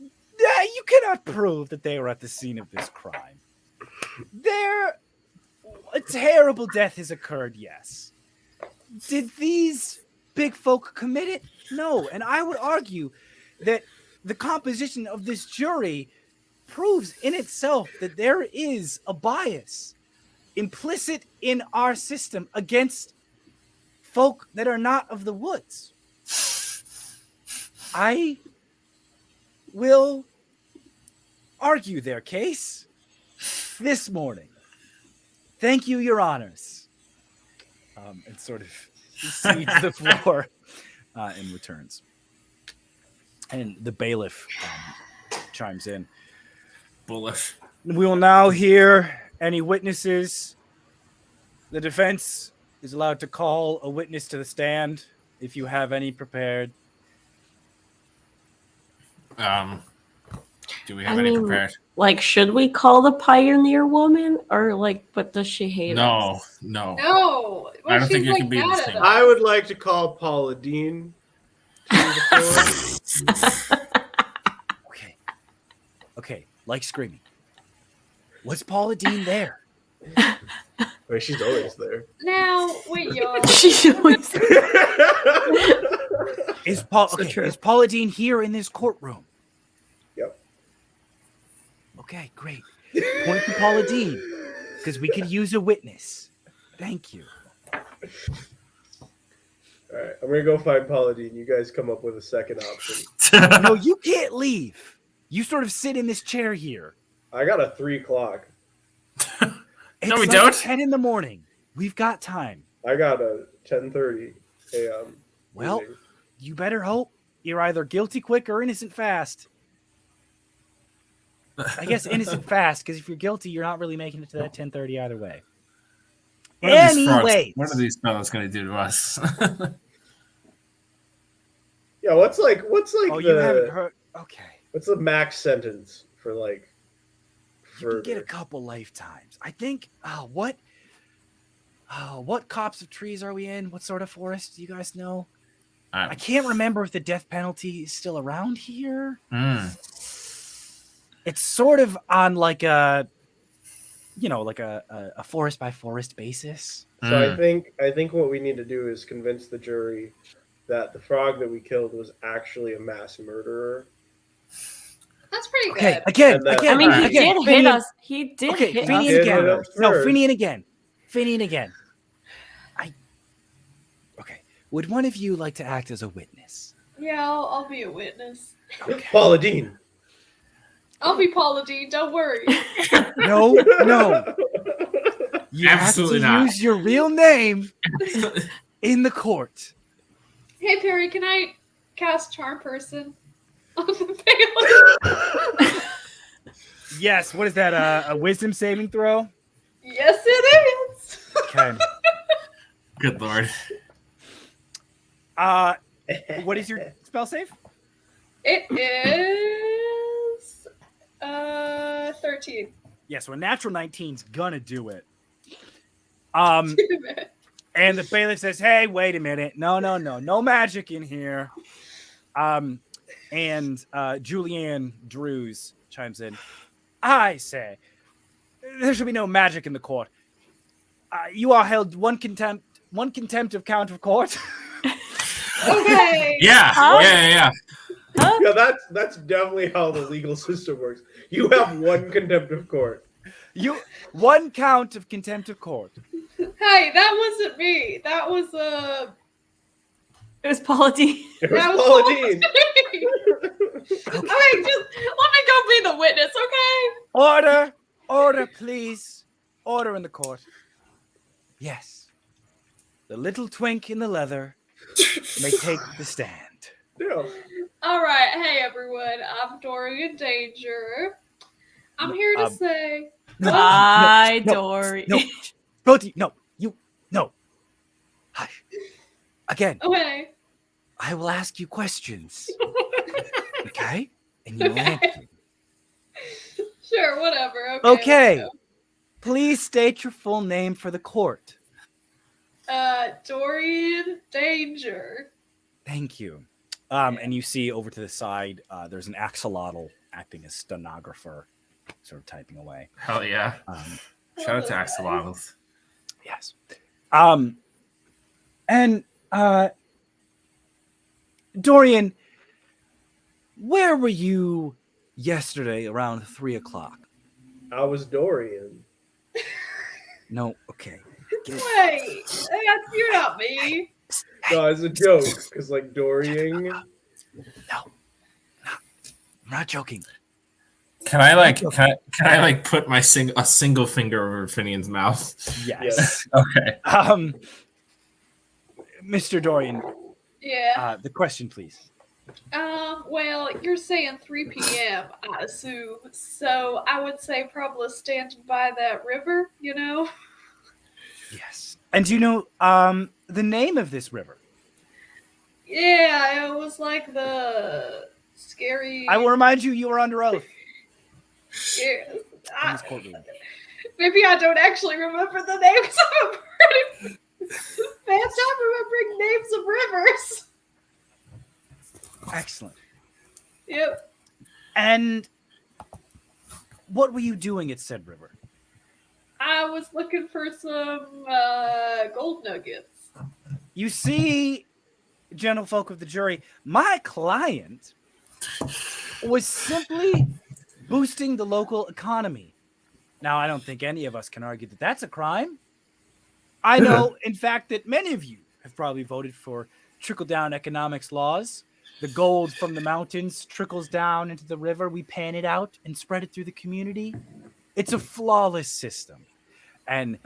you cannot prove that they were at the scene of this crime. A terrible death has occurred, yes. Did these big folk commit it? No. And I would argue that the composition of this jury proves in itself that there is a bias implicit in our system against folk that are not of the woods. I will argue their case this morning. Thank you, Your Honors. And sort of cedes the floor and returns. And the bailiff chimes in. Bullish. We will now hear any witnesses. The defense is allowed to call a witness to the stand if you have any prepared. Do we have any prepared? Like, should we call the pioneer woman, or like, but does she hate us? No. No. Well, I don't think she's, you like, can be mad the at same. us. I would like to call Paula Dean to the floor. Okay, like screaming. Was Paula Dean there? I mean, she's always there. Now, wait, y'all. She's always Is true. Is Paula Dean here in this courtroom? Yep. Okay, great. Point to Paula Dean, because we could use a witness. Thank you. All right, I'm gonna go find Paula Dean. You guys come up with a second option. No, you can't leave. You sort of sit in this chair here. I got a 3 o'clock. It's we like don't. 10 in the morning. We've got time. I got a 10:30 a.m. Well, meeting. you better hope you're either guilty quick or innocent fast. I guess innocent fast, because if you're guilty, you're not really making it to that 10:30 either way. What are these frogs- Anyway, what are these fellas going to do to us? Yeah, what's like oh, you haven't heard? Okay, what's the max sentence for like you can get a murder? couple lifetimes. I think. What copse of trees are we in? What sort of forest? Do you guys know? I can't remember if the death penalty is still around here. It's sort of on like a, like a forest by forest basis. So I think what we need to do is convince the jury that the frog that we killed was actually a mass murderer. That's pretty Okay, good. again. And then- I mean, he again, did hit Finian- us. He did Okay, hit Finian us. again. Hit us No, first. Finian again. Finian again. Okay. Would one of you like to act as a witness? Yeah, I'll be a witness. Okay. Paula Dean. I'll be Paula Dean. Don't worry. No. You Absolutely have to not. use your real name in the court. Hey, Perry, can I cast Charm Person on the bailiff? Yes. What is that? A wisdom saving throw? Yes, it is. Okay. Good lord. What is your spell save? It is 13. Yeah, so a natural 19's gonna do it. Damn it. And the bailiff says, "Hey, wait a minute. No magic in here." And Julianne Drews chimes in. "I say, there should be no magic in the court. You are held one contempt of count of court." Okay. Yeah. Huh? Yeah. Huh? Yeah, that's definitely how the legal system works. You have one contempt of court. You one count of contempt of court. Hey, that wasn't me. That was It was Paula Dean. It was That was Paula Paula Dean. Okay, just let me go be the witness, okay? Order, please. Order in the court. Yes. The little twink in the leather may take the stand. Yeah. All right. Hey, everyone. I'm Dorian Danger. I'm here to say. Bye, no, Dory. No. Both of you, no. Hush. Again, Okay. I will ask you questions. Okay? And you will answer. Sure, whatever. Okay. let's Please state your full name for the court. go. Dorian Danger. Thank you. And you see over to the side, there's an axolotl acting as stenographer, sort of typing away. Hell yeah. Shout out to axolotls. Yes. And Dorian, where were you yesterday around 3 o'clock? I was Dorian. No, okay. Wait, you're not me. No, it's a joke because like Dorian. No, I'm not joking. Can I put my a single finger over Finian's mouth? Yes. Okay. Mr. Dorian, Yeah. the question, please. Well, you're saying 3 p.m., I assume. So I would say probably standing by that river, you know? Yes. And do you know the name of this river? Yeah, it was like the scary. I will remind you, you are under oath Yeah, in this courtroom. maybe I don't actually remember the names. I'm a pretty bad job remembering names of rivers. Excellent. Yep. And what were you doing at said river? I was looking for some gold nuggets. You see, gentlefolk of the jury, my client was simply boosting the local economy. Now, I don't think any of us can argue that that's a crime. I know, in fact, that many of you have probably voted for trickle-down economics laws. The gold from the mountains trickles down into the river. We pan it out and spread it through the community. It's a flawless system. And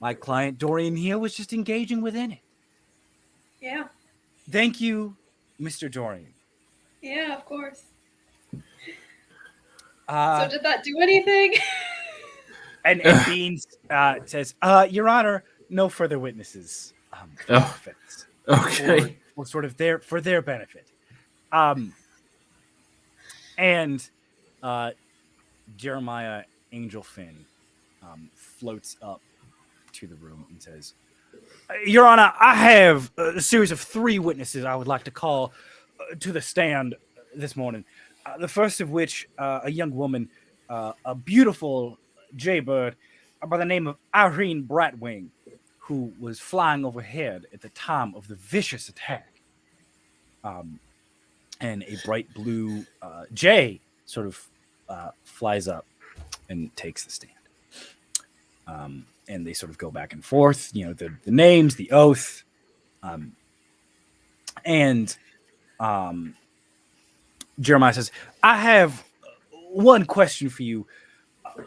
my client, Dorian here, was just engaging within it. Yeah. Thank you, Mr. Dorian. Yeah, of course. So did that do anything? and Beans says, Your Honor, no further witnesses. Okay. For sort of for their benefit. And Jeremiah Angel Finn floats up to the room and says, Your Honor, I have a series of 3 witnesses I would like to call to the stand this morning. The first of which, a young woman, a beautiful jaybird by the name of Irene Bratwing, who was flying overhead at the time of the vicious attack. And a bright blue jay sort of flies up and takes the stand. And they sort of go back and forth, you know, the names, the oath. And Jeremiah says, I have one question for you,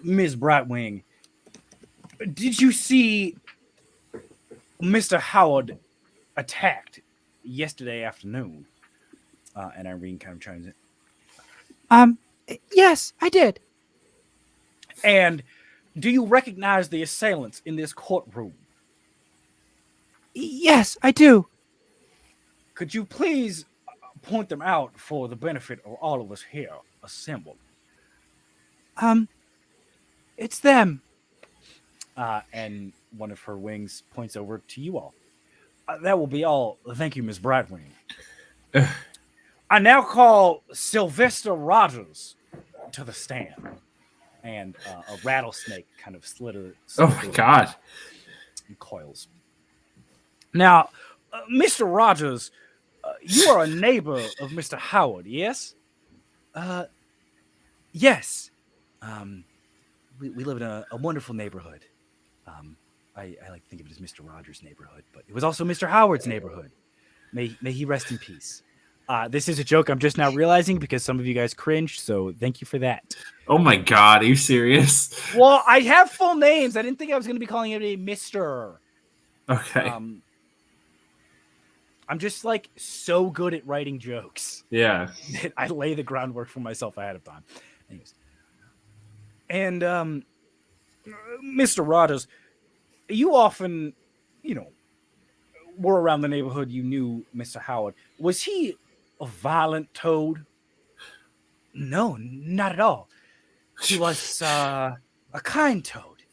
Ms. Brightwing. Did you see Mr. Howard attacked yesterday afternoon? And Irene kind of chimes in. Yes, I did. And do you recognize the assailants in this courtroom? Yes, I do. Could you please point them out for the benefit of all of us here assembled? It's them. And one of her wings points over to you all. That will be all. Thank you, Ms. Brightwing. I now call Sylvester Rogers to the stand. And a rattlesnake kind of slithers. Oh my God. And coils. Now, Mr. Rogers, you are a neighbor of Mr. Howard, yes? Yes. We live in a wonderful neighborhood. I like to think of it as Mr. Rogers' neighborhood, but it was also Mr. Howard's neighborhood. May he rest in peace. This is a joke I'm just now realizing because some of you guys cringed, so thank you for that. Oh my God, are you serious? Well, I have full names. I didn't think I was going to be calling it a Mr. Okay. I'm just like so good at writing jokes. Yeah. That I lay the groundwork for myself ahead of time. Anyways. And Mr. Rogers, you often, were around the neighborhood. You knew Mr. Howard. Was he a violent toad? No, not at all. He was a kind toad.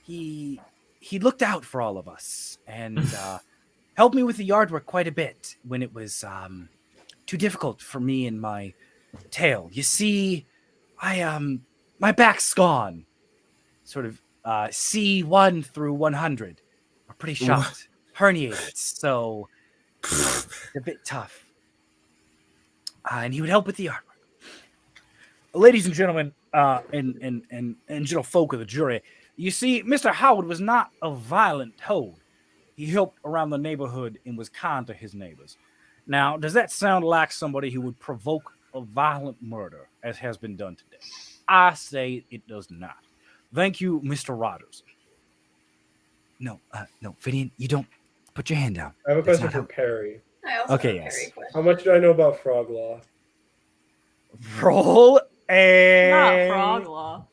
He looked out for all of us and helped me with the yard work quite a bit when it was too difficult for me and my tail. You see, my back's gone. Sort of C1 through 100 are pretty shot, herniated, so it's a bit tough. And he would help with the artwork. Ladies and gentlemen, and gentle folk of the jury, you see, Mr. Howard was not a violent toad. He helped around the neighborhood and was kind to his neighbors. Now, does that sound like somebody who would provoke a violent murder, as has been done today? I say it does not. Thank you, Mr. Rogers. No, Finian, you don't put your hand down. I have a question for Perry. I also Okay, have a yes. Perry question. How much do I know about frog law? Roll Not a frog law.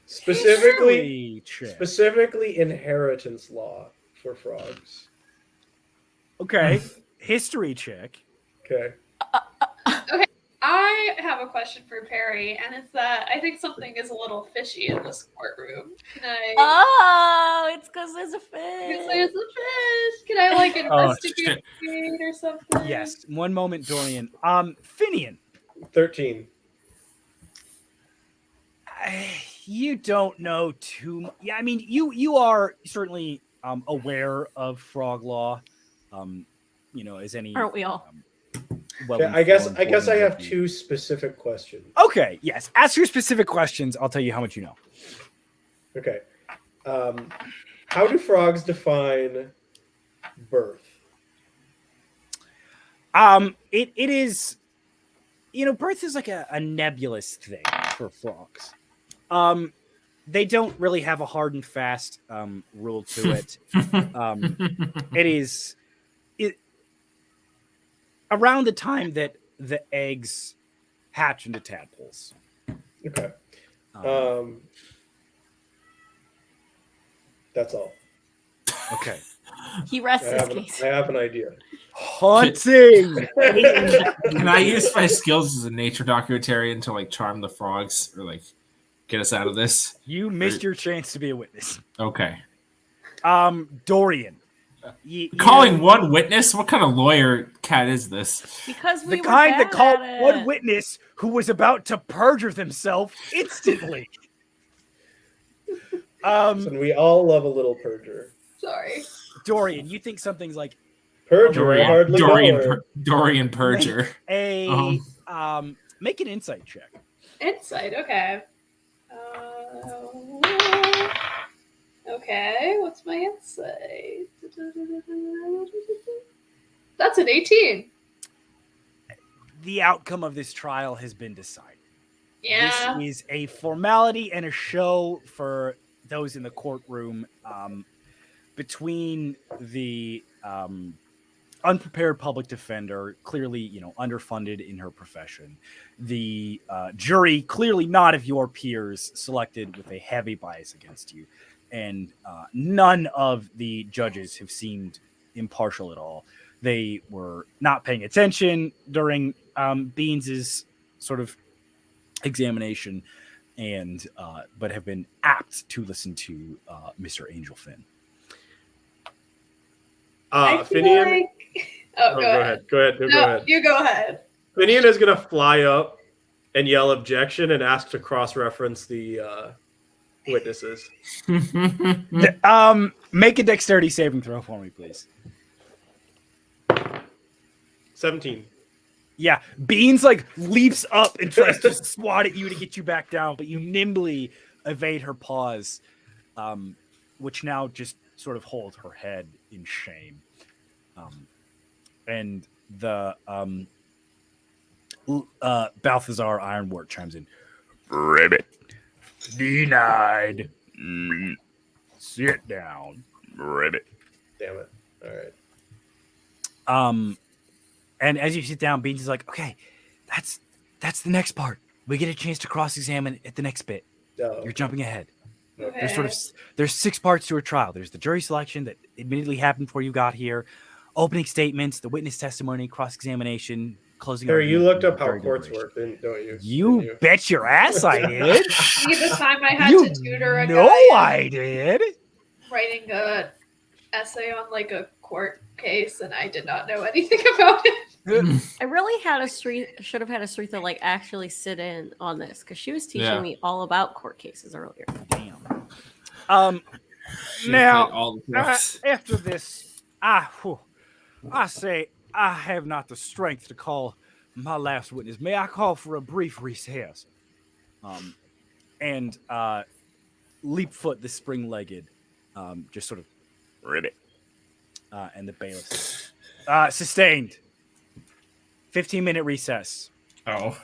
Specifically, history check. specifically inheritance law for frogs. Okay, history check. Okay. I have a question for Perry, and it's that I think something is a little fishy in this courtroom. Can I? Oh, it's because there's a Because fish. there's a fish. Can I like Oh, investigate or something? Yes. One moment, Dorian. Finian. 13. You don't know too much. Yeah, I mean, you are certainly aware of frog law. As any Aren't we all? well. Okay, I guess I have 2 specific questions. Okay, yes. Ask your specific questions. I'll tell you how much you know. Okay. How do frogs define birth? It is, birth is like a nebulous thing for frogs. They don't really have a hard and fast rule to it. It is around the time that the eggs hatch into tadpoles. Okay. That's all. Okay. He rests his I case. have an idea. Hunting. Can I use my skills as a nature documentarian to like charm the frogs or like get us out of this? You missed your chance to be a witness. Okay. Dorian. Calling one witness? What kind of lawyer cat is this? Because we The were kind bad that called at one it. witness who was about to perjure themselves instantly. So we all love a little perjure. Sorry. Dorian, you think something's like Perjure, I hardly know her. Dorian Perjure. Make an insight check. Insight. Okay. Okay. What's my insight? That's an 18. The outcome of this trial has been decided. Yeah. This is a formality and a show for those in the courtroom. Between the unprepared public defender, clearly, underfunded in her profession, the jury, clearly not of your peers, selected with a heavy bias against you, and none of the judges have seemed impartial at all. They were not paying attention during Beans's sort of examination, and but have been apt to listen to Mr. Angel Finn. I feel Finian. like... Oh, go ahead. Go ahead. No, Go ahead. you go ahead. Finian is gonna fly up and yell objection and ask to cross-reference the witnesses. Make a dexterity saving throw for me, please. 17. Yeah, Beans leaps up and tries to swat at you to get you back down, but you nimbly evade her paws, which now just sort of hold her head in shame. And the Balthazar Ironwort chimes in. Ribbit. Denied. Sit down. Ribbit. Damn it. All right. And as you sit down, Beans is like, okay, that's the next part. We get a chance to cross-examine at the next bit. Oh, You're jumping ahead. Okay. There's 6 parts to a trial. There's the jury selection that admittedly happened before you got here, opening statements, the witness testimony, cross-examination, closing. Harry, you looked up how jury courts deliberation. work, don't you? You bet your ass I did. See, the time I had You to tutor a know guy I did. writing a essay on like a court case, and I did not know anything about it. I really should have had Aretha like actually sit in on this because she was teaching me all about court cases earlier. Damn. She Now, played all the parts. after this, I say I have not the strength to call my last witness. May I call for a brief recess? And Leapfoot, the spring-legged, just sort of ribbit. And the bailiff says, sustained. 15-minute recess. Oh.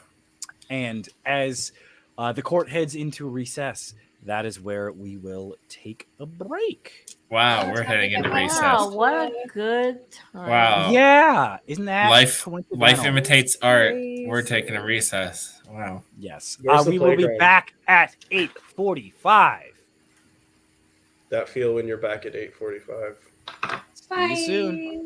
And as the court heads into a recess, that is where we will take a break. Wow, Oh, we're it's time to heading get into my recess. Wow, what a good time. Wow. Yeah, isn't that Life coincidental? imitates art. We're taking a recess. Wow. Yes. Where's the We will be playground? back at 8:45. That feel when you're back at 8:45. See you soon. Bye.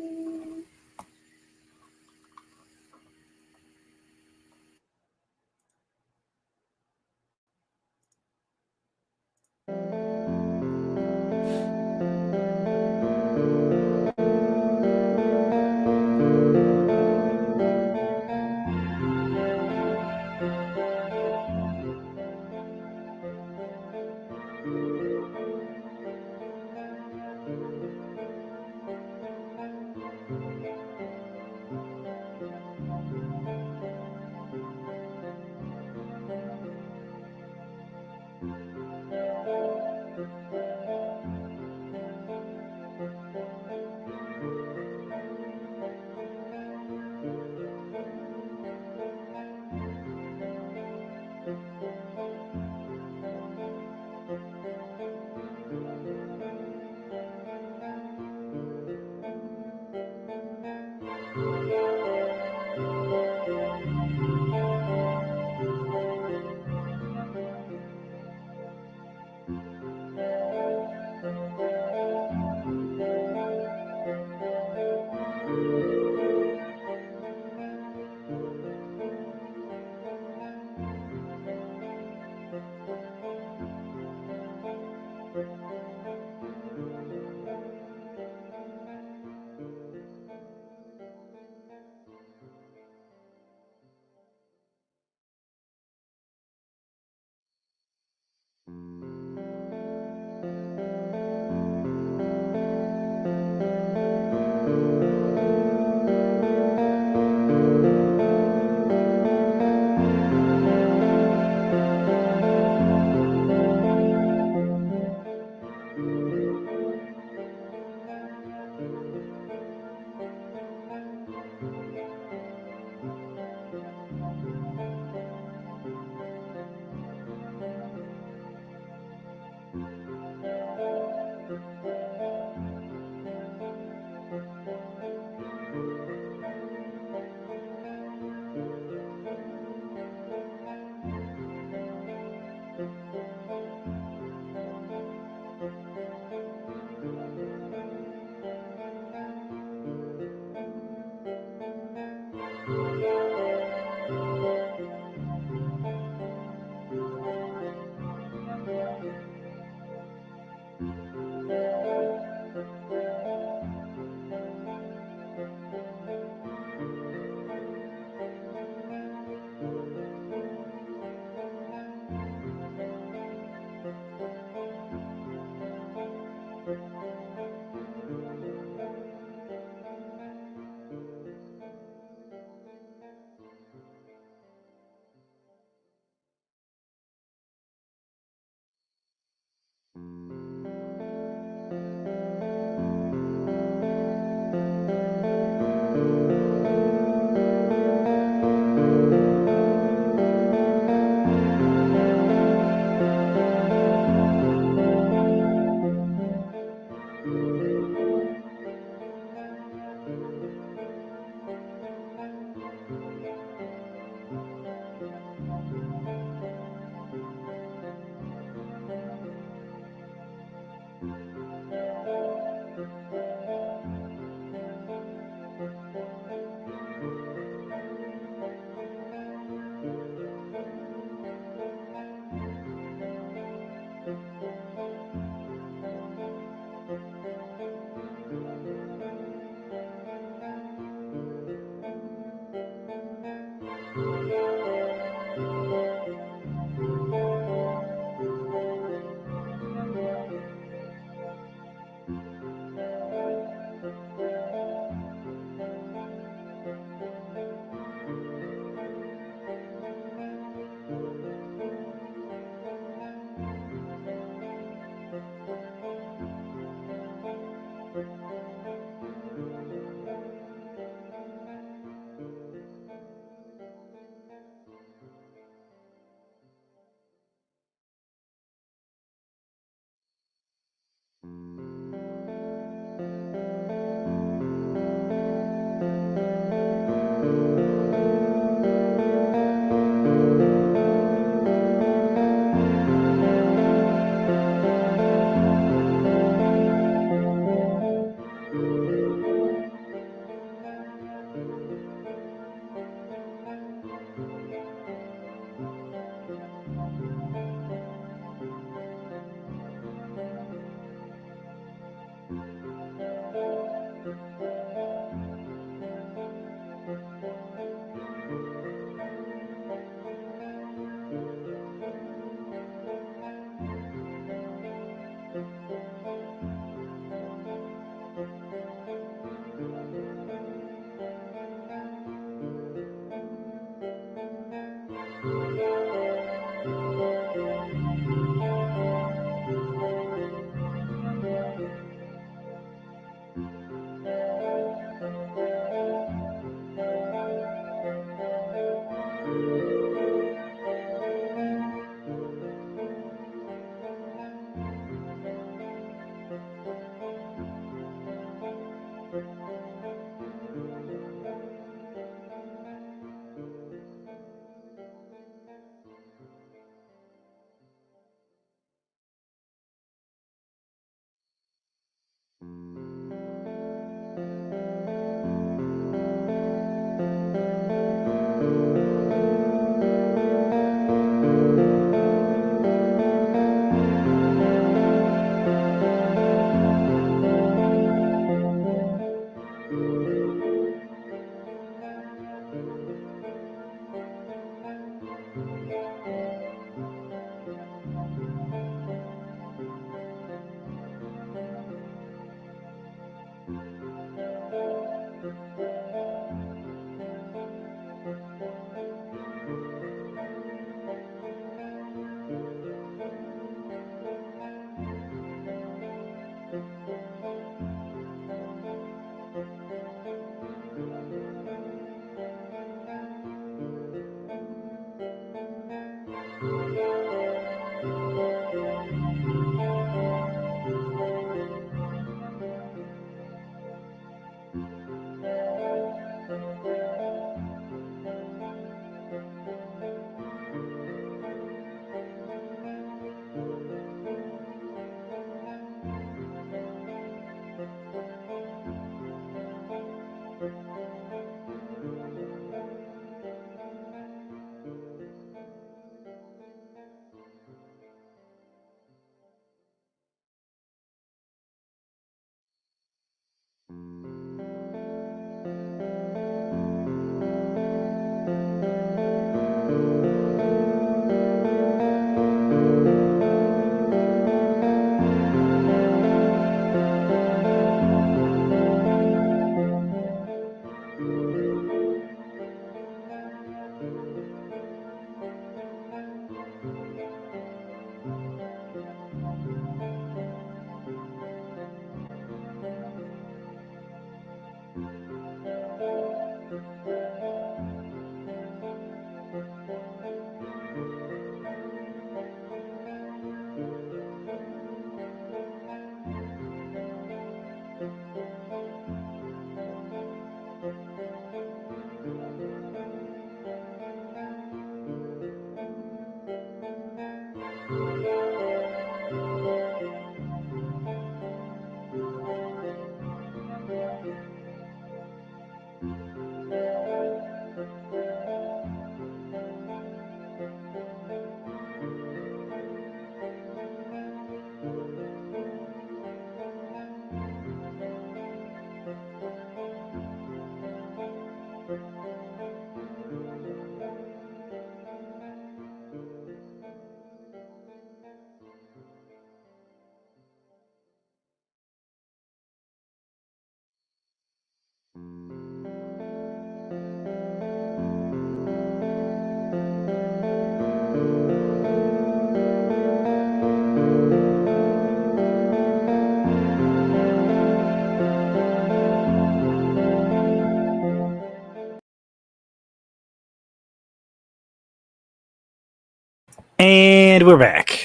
And we're back.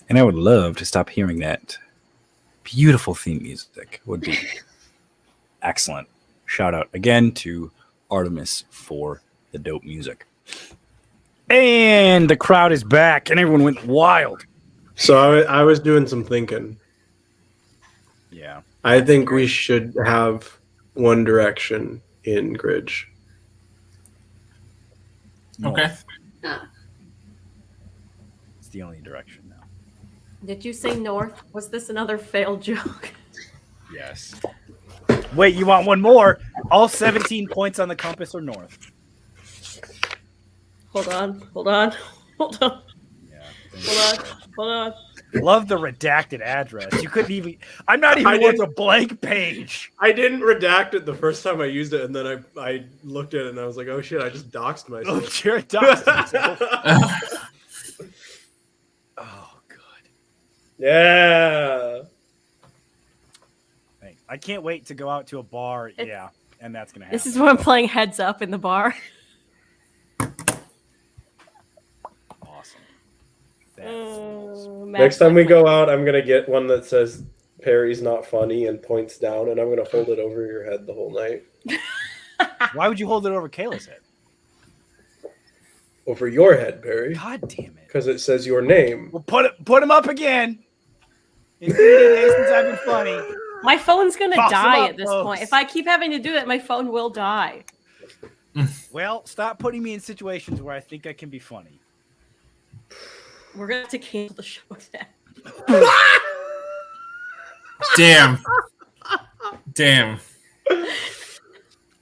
And I would love to stop hearing that beautiful theme music. Would be excellent. Shout out again to Artemis for the dope music. And the crowd is back, and everyone went wild. So I was doing some thinking. Yeah. I think we should have One Direction in Gridge. Okay. North. Ah, It's the only direction now. Did you say north? Was this another failed joke? Yes. Wait, you want one more? All 17 points on the compass are north. Hold on. Hold on. Hold on. Yeah. Hold on. Hold on. Love the redacted address. You couldn't even. I'm not even worth a blank page. I didn't redact it the first time I used it, and then I looked at it and I was like, oh shit, I just doxed Oh, myself. sure, it does. Oh, God. Yeah. Thanks. I can't wait to go out to a bar. Yeah, and that's gonna happen. This is when I'm playing Heads Up in the bar. Awesome. Next time we go out, I'm gonna get one that says Perry's not funny and points down, and I'm gonna hold it over your head the whole night. Why would you hold it over Kayla's head? Over your head, Perry. God damn it! Because it says your name. Well, put him up again. It's been days since I've been funny. My phone's gonna Toss 'em die up, at this folks. point. If I keep having to do that, my phone will die. Well, stop putting me in situations where I think I can be funny. We're gonna have to cancel the show then. Damn.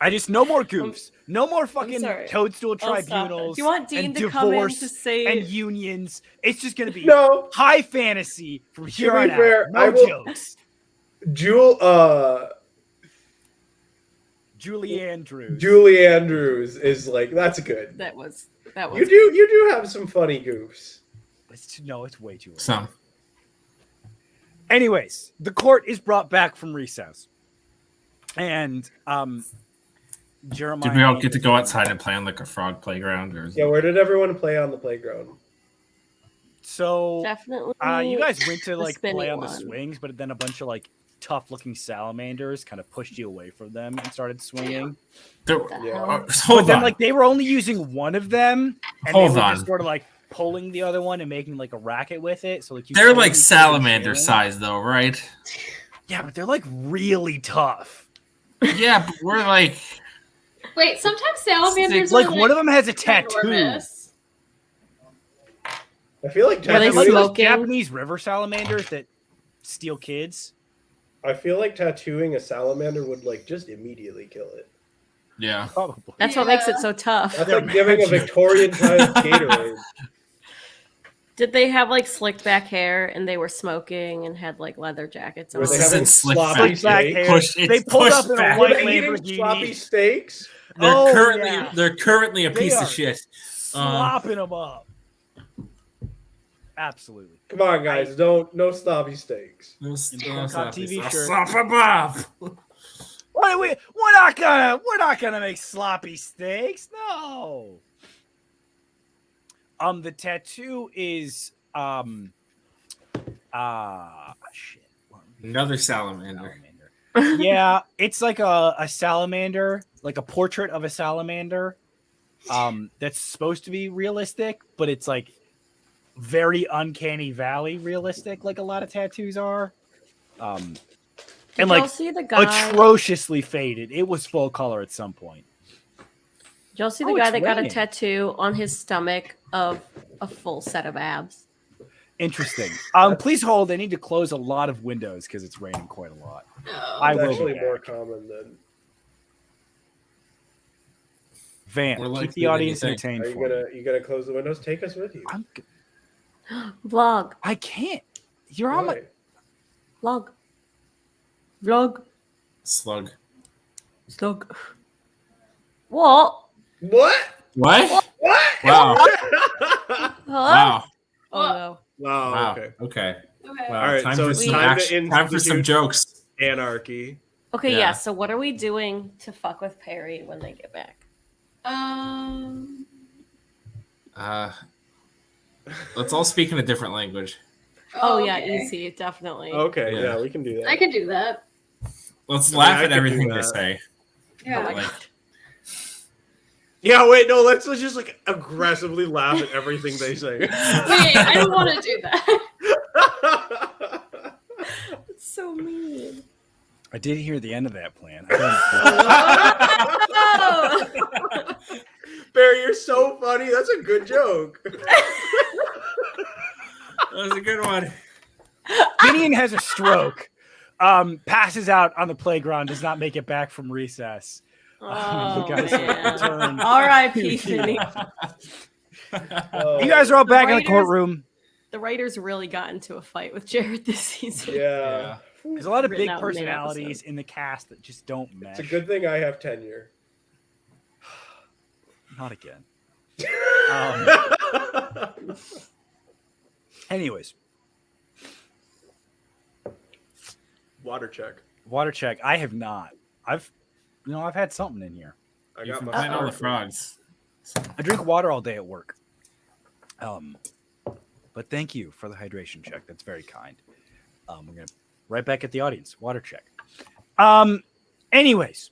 I just no more goofs, no more fucking sorry. toadstool I'll stop it. tribunals. Do you want Dean and to come in divorce to say and unions? It's just gonna be No. high fantasy from here be on fair, out. I No will- jokes. Julie Andrews is like, that's good. that was You do have some funny goofs. It's way too early. Some. Anyways, the court is brought back from recess, and Jeremiah. Did we all get to go outside and play on like a frog playground? Or Yeah, where did everyone play on the playground? So definitely. you guys went to the like play spinny on the one. swings, but then a bunch of like tough-looking salamanders kind of pushed you away from them and started swinging. Yeah. Hold But then on. like they were only using one of them, and Hold they were on. just sort of like pulling the other one and making like a racket with it. So like you They're couldn't like be salamander chilling. size though, right? Yeah, but they're like really tough. Yeah, but we're like Wait, sometimes salamanders Like are one of them has a tattoo. enormous. I feel like Were they Like those smoking? Japanese river salamanders that steal kids. I feel like tattooing a salamander would like just immediately kill it. yeah. Probably. That's what makes it so tough. That's They're like giving a magic. Victorian type Gatorade. Did they have like slicked back hair and they were smoking and had like leather jackets on? Were they This having isn't slick sloppy back. Black steaks? hair. Push- They it's pulled pushed up in a back. Were white they eating sloppy Lamborghini, steaks? They're Oh, currently yeah. they're currently a They piece are. of shit. slopping them up. Absolutely. Come on, guys, no sloppy steaks. No Cop TV shirt. Slap Bob. What are we? We're not gonna make sloppy steaks. No. The tattoo is shit. Another salamander. Yeah, it's like a salamander, like a portrait of a salamander. That's supposed to be realistic, but it's like very uncanny valley realistic, like a lot of tattoos are. Did And y'all like see the guy? atrociously faded. It was full color at some point. Did y'all see the Oh, guy it's that got a raining. tattoo on his stomach of a full set of abs? Interesting. Please hold. I need to close a lot of windows because it's raining quite a lot. I It's will actually be more back. common than. Van, More keep likely the than audience you think. entertained Are for me. you gonna close the windows? Take us with you. Vlog, I can't. You're on my. Why? vlog, Slug. slug. What? What? What? What? Wow. Hello? Wow. Oh no. Wow. Wow. Okay. Okay. Okay. Wow. All right, Time so for it's some time to action. Time for some institute- jokes. Anarchy. Okay, Yeah. yeah. So what are we doing to fuck with Perry when they get back? Let's all speak in a different language. Oh yeah, okay. easy, definitely. Okay, Yeah. yeah, we can do that. I can do that. Let's I laugh mean, I at could everything do they that. say. Yeah. But, like, Yeah, wait, no, let's just like aggressively laugh at everything they say. Wait, I don't want to do that. It's so mean. I did hear the end of that plan. Oh! Barry, you're so funny. That's a good joke. that was a good one. Gideon has a stroke. Passes out on the playground. Does not make it back from recess. Oh, You guys man. return. R.I.P. Finny. Oh. You guys are all back in the Writers- courtroom. The writers really got into a fight with Jared this season. Yeah. There's a lot of Written big out in personalities mid-episode. in the cast that just don't mesh. It's a good thing I have tenure. Not again. Anyways, Water check. water check. I have not. I've had something in here. I You got can my find all the sparkler. frogs. I drink water all day at work. But thank you for the hydration check. That's very kind. We're gonna right back at the audience. Water check. Anyways,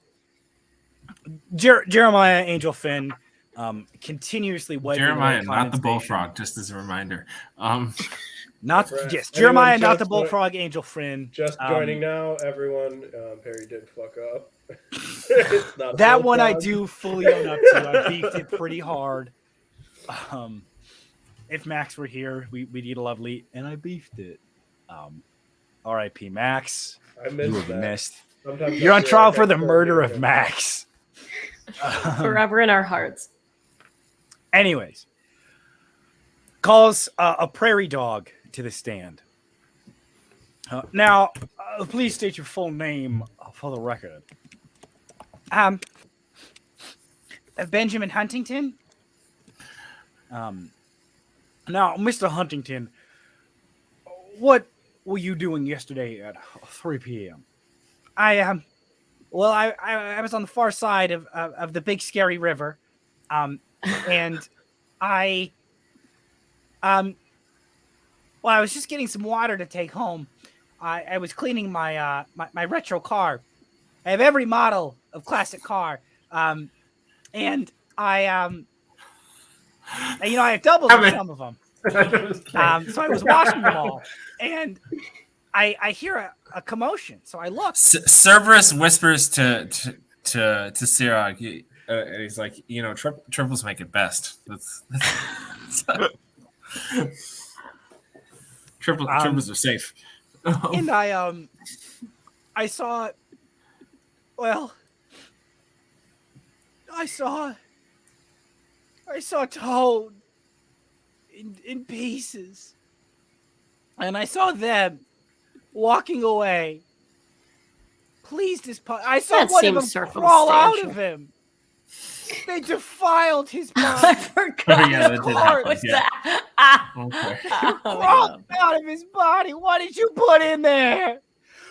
Jeremiah Angel Finn, continuously wiping Jeremiah, away not the condensation. bullfrog, just as a reminder. Not Right. yes, Anyone Jeremiah, not just the bullfrog. Angel Finn. Just Um, joining now, everyone. Perry did fuck up. It's not a That one I bullfrog. do fully own up to. I beefed it pretty hard. If Max were here, we'd eat a lovely, and I beefed it. R.I.P. Max. I You missed were that. missed. Sometimes You're I on feel trial like for I the still murder need of him. Max. Forever in our hearts. Anyways, calls a prairie dog to the stand. Now, please state your full name for the record. Benjamin Huntington. Now, Mr. Huntington, what were you doing yesterday at 3 p.m.? I was on the far side of the big scary river, and I was just getting some water to take home. I was cleaning my my retro car. I have every model of classic car, and I have doubles in some of them. So I was washing them all, and I hear a commotion. So I look. Cerberus whispers to Sirach, and he's like, triples make it best. That's triples are safe. And I saw, well, I saw Toad in pieces, and I saw them walking away. Pleased as I saw That one of them seems crawl out circumstantial. of him. They defiled his I body. forgot. Oh, yeah, that did happen, What's yeah. that? Ah. Okay. Oh, my Crawled God. out of his body. What did you put in there?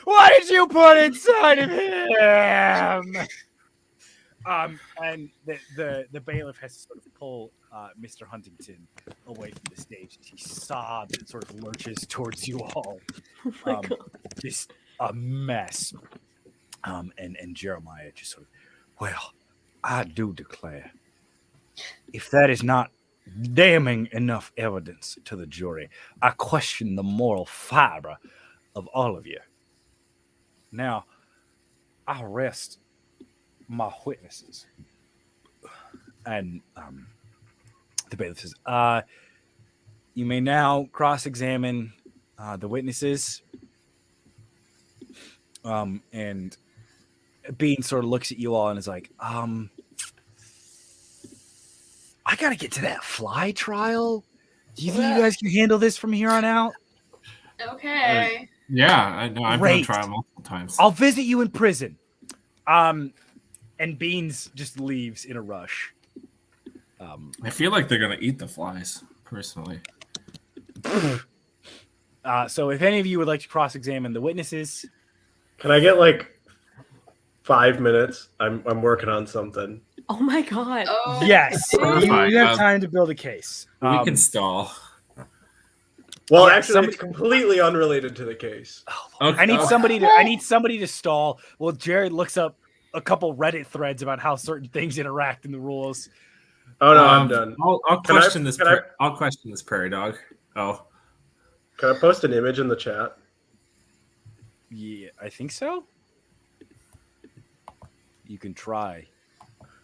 What did you put inside of him? And the bailiff has to sort of pull Mr. Huntington away from the stage. He sobs and sort of lurches towards you all. Oh my God. Just a mess. And Jeremiah just sort of, well, I do declare, if that is not damning enough evidence to the jury, I question the moral fiber of all of you. Now, I arrest my witnesses. And the bailiff says, you may now cross-examine the witnesses. And Bean sort of looks at you all and is like, I gotta get to that fly trial. Do you think you guys can handle this from here on out? Okay. Yeah, I know. I've been Great. on trial multiple times. I'll visit you in prison. And Beans just leaves in a rush. I feel like they're gonna eat the flies, personally. So if any of you would like to cross-examine the witnesses, Can I get like 5 minutes? I'm working on something. Oh my God. Oh. yes, Fine, you have time to build a case. We can stall. Well, Yeah, actually, somebody- it's completely unrelated to the case. Okay. I need somebody to stall. Well, Jared looks up a couple Reddit threads about how certain things interact in the rules. Oh no, I'm done. I'll Can I- question this. can I- I'll question this prairie dog. Oh, Can I post an image in the chat? Yeah, I think so. You can try.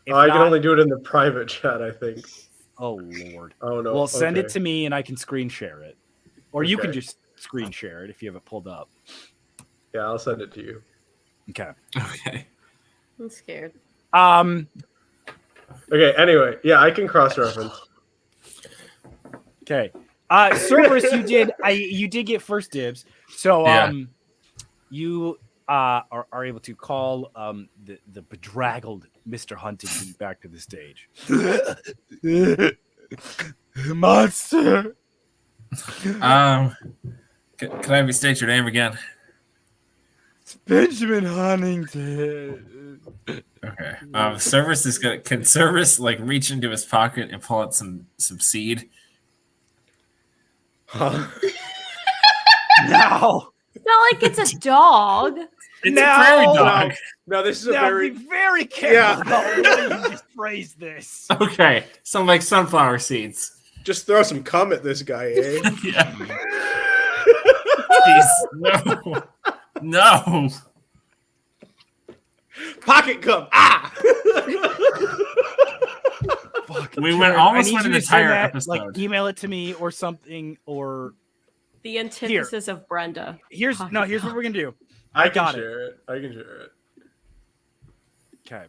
If I can not- only do it in the private chat, I think. Oh Lord. Oh no. Well, send it okay. to me and I can screen share it, or you can Okay. just screen share it if you have it pulled up. Yeah, I'll send it to you. Okay. okay. I'm scared. Okay. Anyway, yeah, I can cross-reference. Okay. Cerberus, you did get first dibs. So Yeah. you are able to call the bedraggled Mr. Huntington back to the stage. Monster. Can I restate your name again? It's Benjamin Huntington. Okay. Cerberus is gonna. Can Cerberus like reach into his pocket and pull out some seed? Huh? Now. It's not like it's a dog. It's No! a prairie dog. No, this is a Now very be very careful about the way you just phrase this. Okay, some like sunflower seeds. just throw some cum at this guy, eh? Yeah. Jeez, no. Pocket cum. Ah. Fuck, We Jared, went I almost need went you an to send entire that, episode. Like, email it to me or something. Or The antithesis of Brenda. here's Pocket what cum. we're gonna do. I got can share it. I can share it. Okay.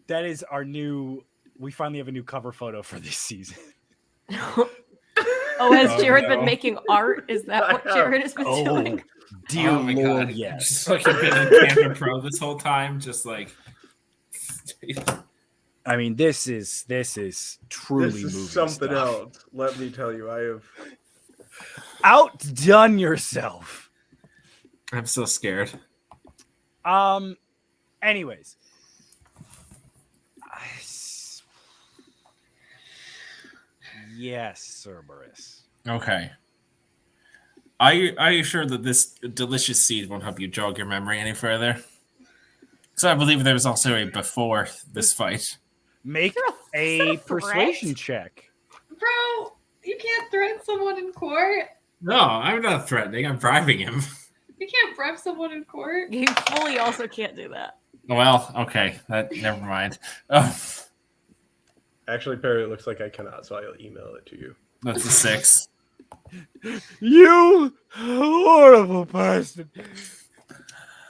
That is our new. We finally have a new cover photo for this season. Oh, has Oh, Jared no. been making art? Is that I what have. Jared has been doing? Dear Oh my Lord, God. yes. Just fucking been in Camera Pro this whole time, just like. I mean, this is truly This is movie something stuff. else. Let me tell you, I have. Outdone yourself. I'm so scared. Anyways. Yes, Cerberus. Okay. Are you sure that this delicious seed won't help you jog your memory any further? Because I believe there was also a before this fight. Make Is there a a threat? persuasion check. Bro, you can't threaten someone in court. No, I'm not threatening. I'm bribing him. You can't bribe someone in court. You fully also can't do that. Well, okay. Never mind. Actually, Perry, it looks like I cannot, so I'll email it to you. That's a 6. You horrible person.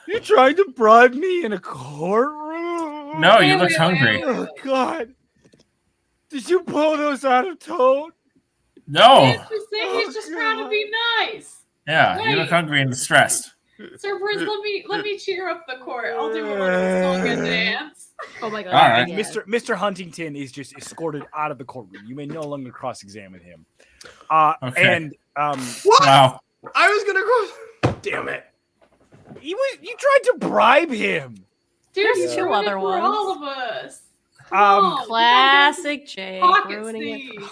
You trying to bribe me in a courtroom? No, you Wait, looked wait, hungry. wait, Oh, wait. God. Did you pull those out of Toad? No. He's just saying he's just trying to be nice. Yeah, you look Wait. hungry and distressed. Cerberus, let me cheer up the court. I'll do a little song and dance. Oh my god. All right. And Mr. Huntington is just escorted out of the courtroom. You may no longer cross-examine him. Okay. And What? Wow. I was gonna go. Damn it. you tried to bribe him. Dude, There's he's two ruined it other for all ones. of us. Um, Come on, Classic Jake pocket ruining it.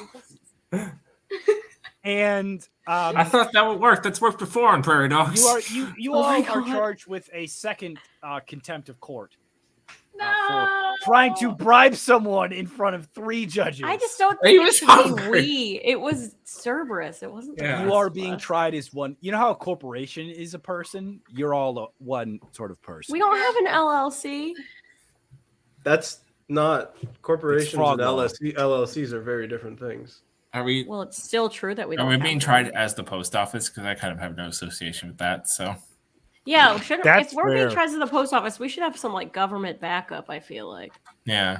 thieves. And I thought that would work. That's worked before on Prairie Dogs. you Oh all my are God. charged with a second contempt of court No. for trying to bribe someone in front of 3 judges. I just don't He think it was should be hungry. we. It was Cerberus. It wasn't. the Yeah. You rest are of being us. tried as one. You know how a corporation is a person? You're all one sort of person. We don't have an LLC. That's not corporations fraud and law. LLCs are very different things. Are we Well, it's still true that we don't. are we have being one. tried as the post office? Because I kind of have no association with that. So Yeah, That's if we're being fair. tried to the post office, we should have some like government backup. I feel like. yeah.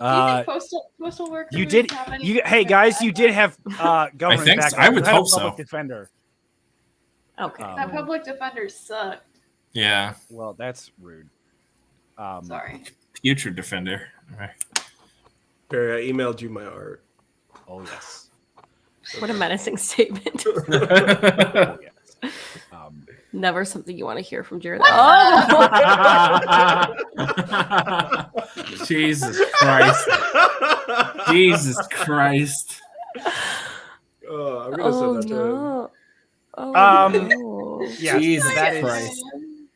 Do you think postal workers You did. have any Hey guys, you did have government think so. backup. I would You had a hope so. public defender. Okay. That public defender sucked. Yeah. Well, that's rude. Sorry. Future defender. Okay. Perry, I emailed you my art. Oh yes. What a menacing statement. Oh, yes. Never something you want to hear from Jared. Oh, Jesus Christ. Jesus Christ. Oh, I'm gonna send that to him. no. Oh, no. Yes, Jesus that is Christ.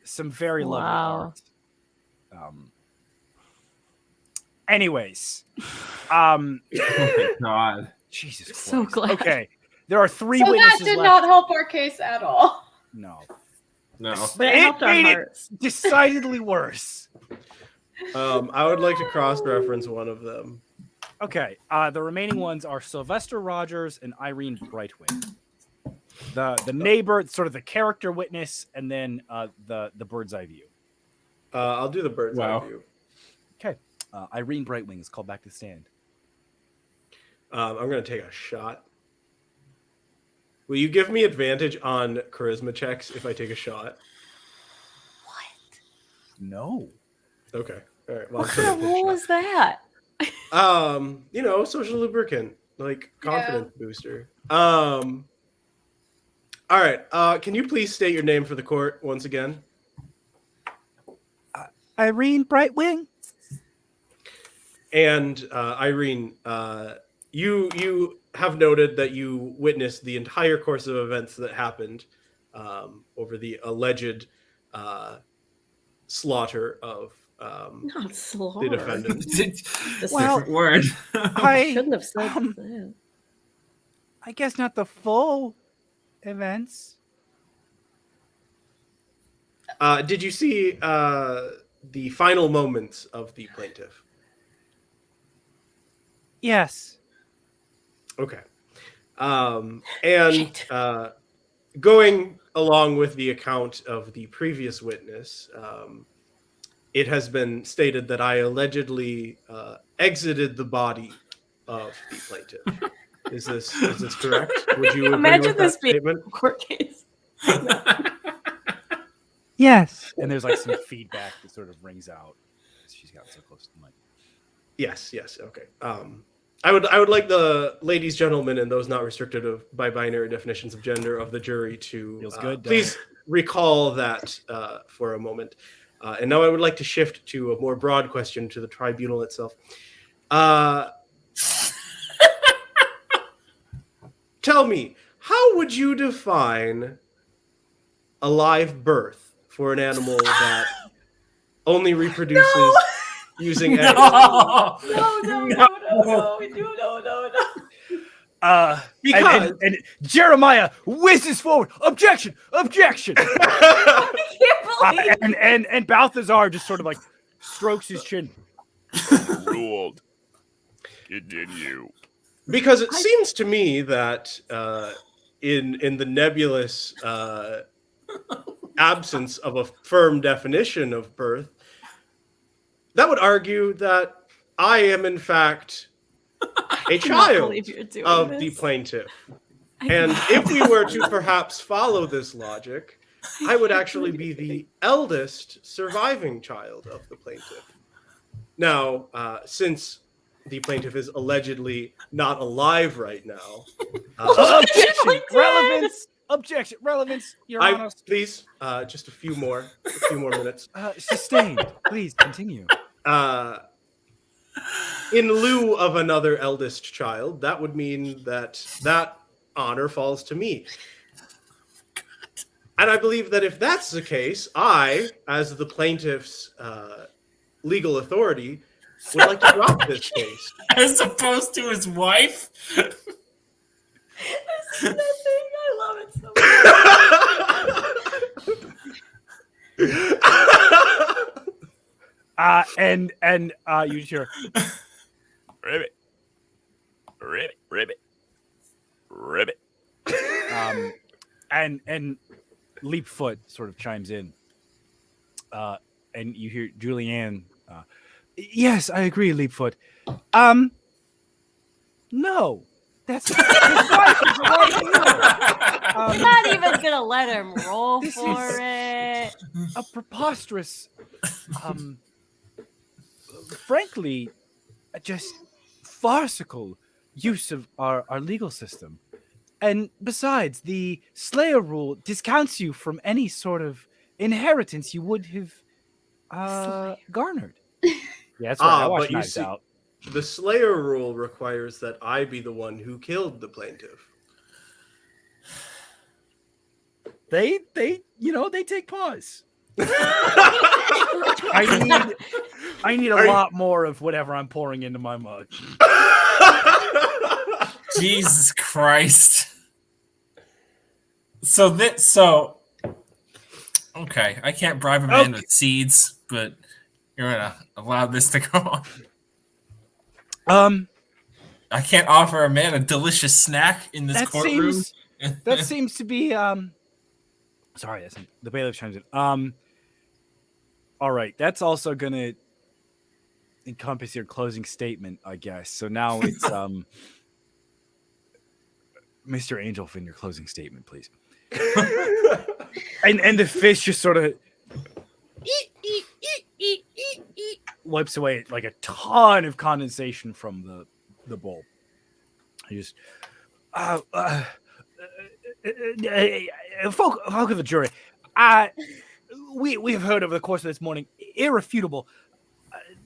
some very lovely Wow. art. Anyways, um, Oh my God. Jesus Christ. So glad. Okay, there are 3 So that witnesses did left. not help our case at all. No, No. But it It helped our made it- hearts. decidedly worse. I would like to cross-reference one of them. Okay, the remaining ones are Sylvester Rogers and Irene Brightwing. The neighbor, sort of the character witness, and then the bird's eye view. I'll do the bird's Wow. eye view. Irene Brightwing is called back to the stand. I'm going to take a shot. Will you give me advantage on charisma checks if I take a shot? No. Okay. All right. Well, What I'm still kind of gonna take a rule is that? shot. Social lubricant, like confidence booster. All right. Can you please state your name for the court once again? Irene Brightwing. And Irene, you have noted that you witnessed the entire course of events that happened over the alleged slaughter of Not the slaughter. defendant. Well, Different word. I Shouldn't have said that. I guess not the full events. Did you see the final moments of the plaintiff? Yes. Okay. And going along with the account of the previous witness, it has been stated that I allegedly exited the body of the plaintiff. Is this correct? Would you agree Imagine with this that being statement? a court case. Yes. And there's like some feedback that sort of rings out as she's gotten so close to the mic. Yes. Okay. I would like the ladies, gentlemen, and those not restricted by binary definitions of gender of the jury to Feels good, please recall that for a moment. And now I would like to shift to a more broad question to the tribunal itself. Tell me, how would you define a live birth for an animal that only reproduces using eggs? No. Because And Jeremiah whizzes forward. Objection! Objection! I can't believe And Balthazar just sort of like strokes his chin. Ruled. Continue. Because it seems to me that in the nebulous absence of a firm definition of birth, that would argue that I am in fact a child of the plaintiff. And if we were to perhaps follow this logic, I would actually be the eldest surviving child of the plaintiff. Now, since the plaintiff is allegedly not alive right now, Objection! Relevance! Objection! Relevance! Your Honor. please, just a few more minutes. Sustained. Please continue. In lieu of another eldest child, that would mean that honor falls to me. And I believe that if that's the case, I, as the plaintiff's legal authority, would like to drop this case. As opposed to his wife? This is nothing. I love it so much. And you hear Ribbit. Ribbit. Ribbit. Ribbit. and Leapfoot sort of chimes in. And you hear Julianne. Yes, I agree, Leapfoot. No, that's right. I'm not even gonna let him roll This for is- it. A preposterous, frankly, just farcical use of our legal system. And besides, the Slayer rule discounts you from any sort of inheritance you would have garnered. Yeah, that's right. I watched but you Knives see- Out. The Slayer rule requires that I be the one who killed the plaintiff. They take pause. I need a lot more of whatever I'm pouring into my mug. Jesus Christ. So okay, I can't bribe a man with seeds, but you're gonna allow this to go on. I can't offer a man a delicious snack in this courtroom. That seems to be sorry, the bailiff chimes in. All right, that's also gonna encompass your closing statement, I guess. So now it's Mr. Angelfin, your closing statement, please. And the fish just sort of wipes away like a ton of condensation from the bowl. He just folk of the jury, we have heard over the course of this morning irrefutable,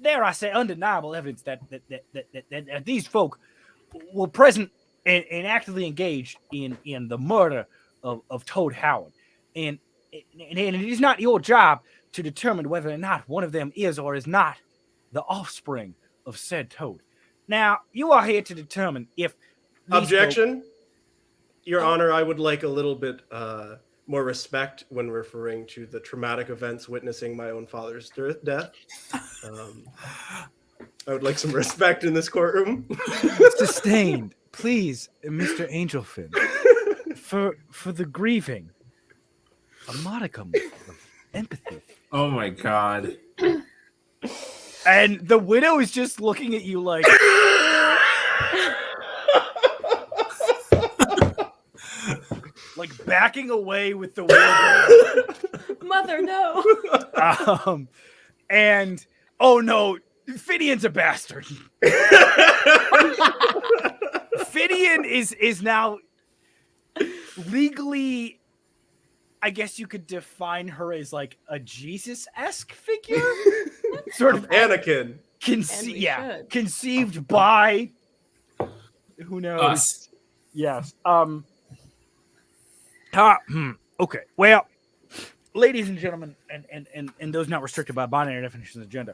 dare I say, undeniable evidence that these folk were present and actively engaged in the murder of Toad Howard, and it is not your job to determine whether or not one of them is or is not the offspring of said Toad. Now, you are here to determine if Objection, Your Honor. I would like a little bit more respect when referring to the traumatic events witnessing my own father's death. I would like some respect in this courtroom. Sustained, please, Mr. Angelfin, for the grieving, a modicum of empathy. Oh my god. And the widow is just looking at you like, like backing away with the wheelbarrow. Mother, no. And oh no, Fidian's a bastard. Fidian is now legally, I guess you could define her as like a Jesus-esque figure, sort of Anakin. Conceived by who knows Us. Yes. Okay. Well, ladies and gentlemen, and those not restricted by binary definitions of gender,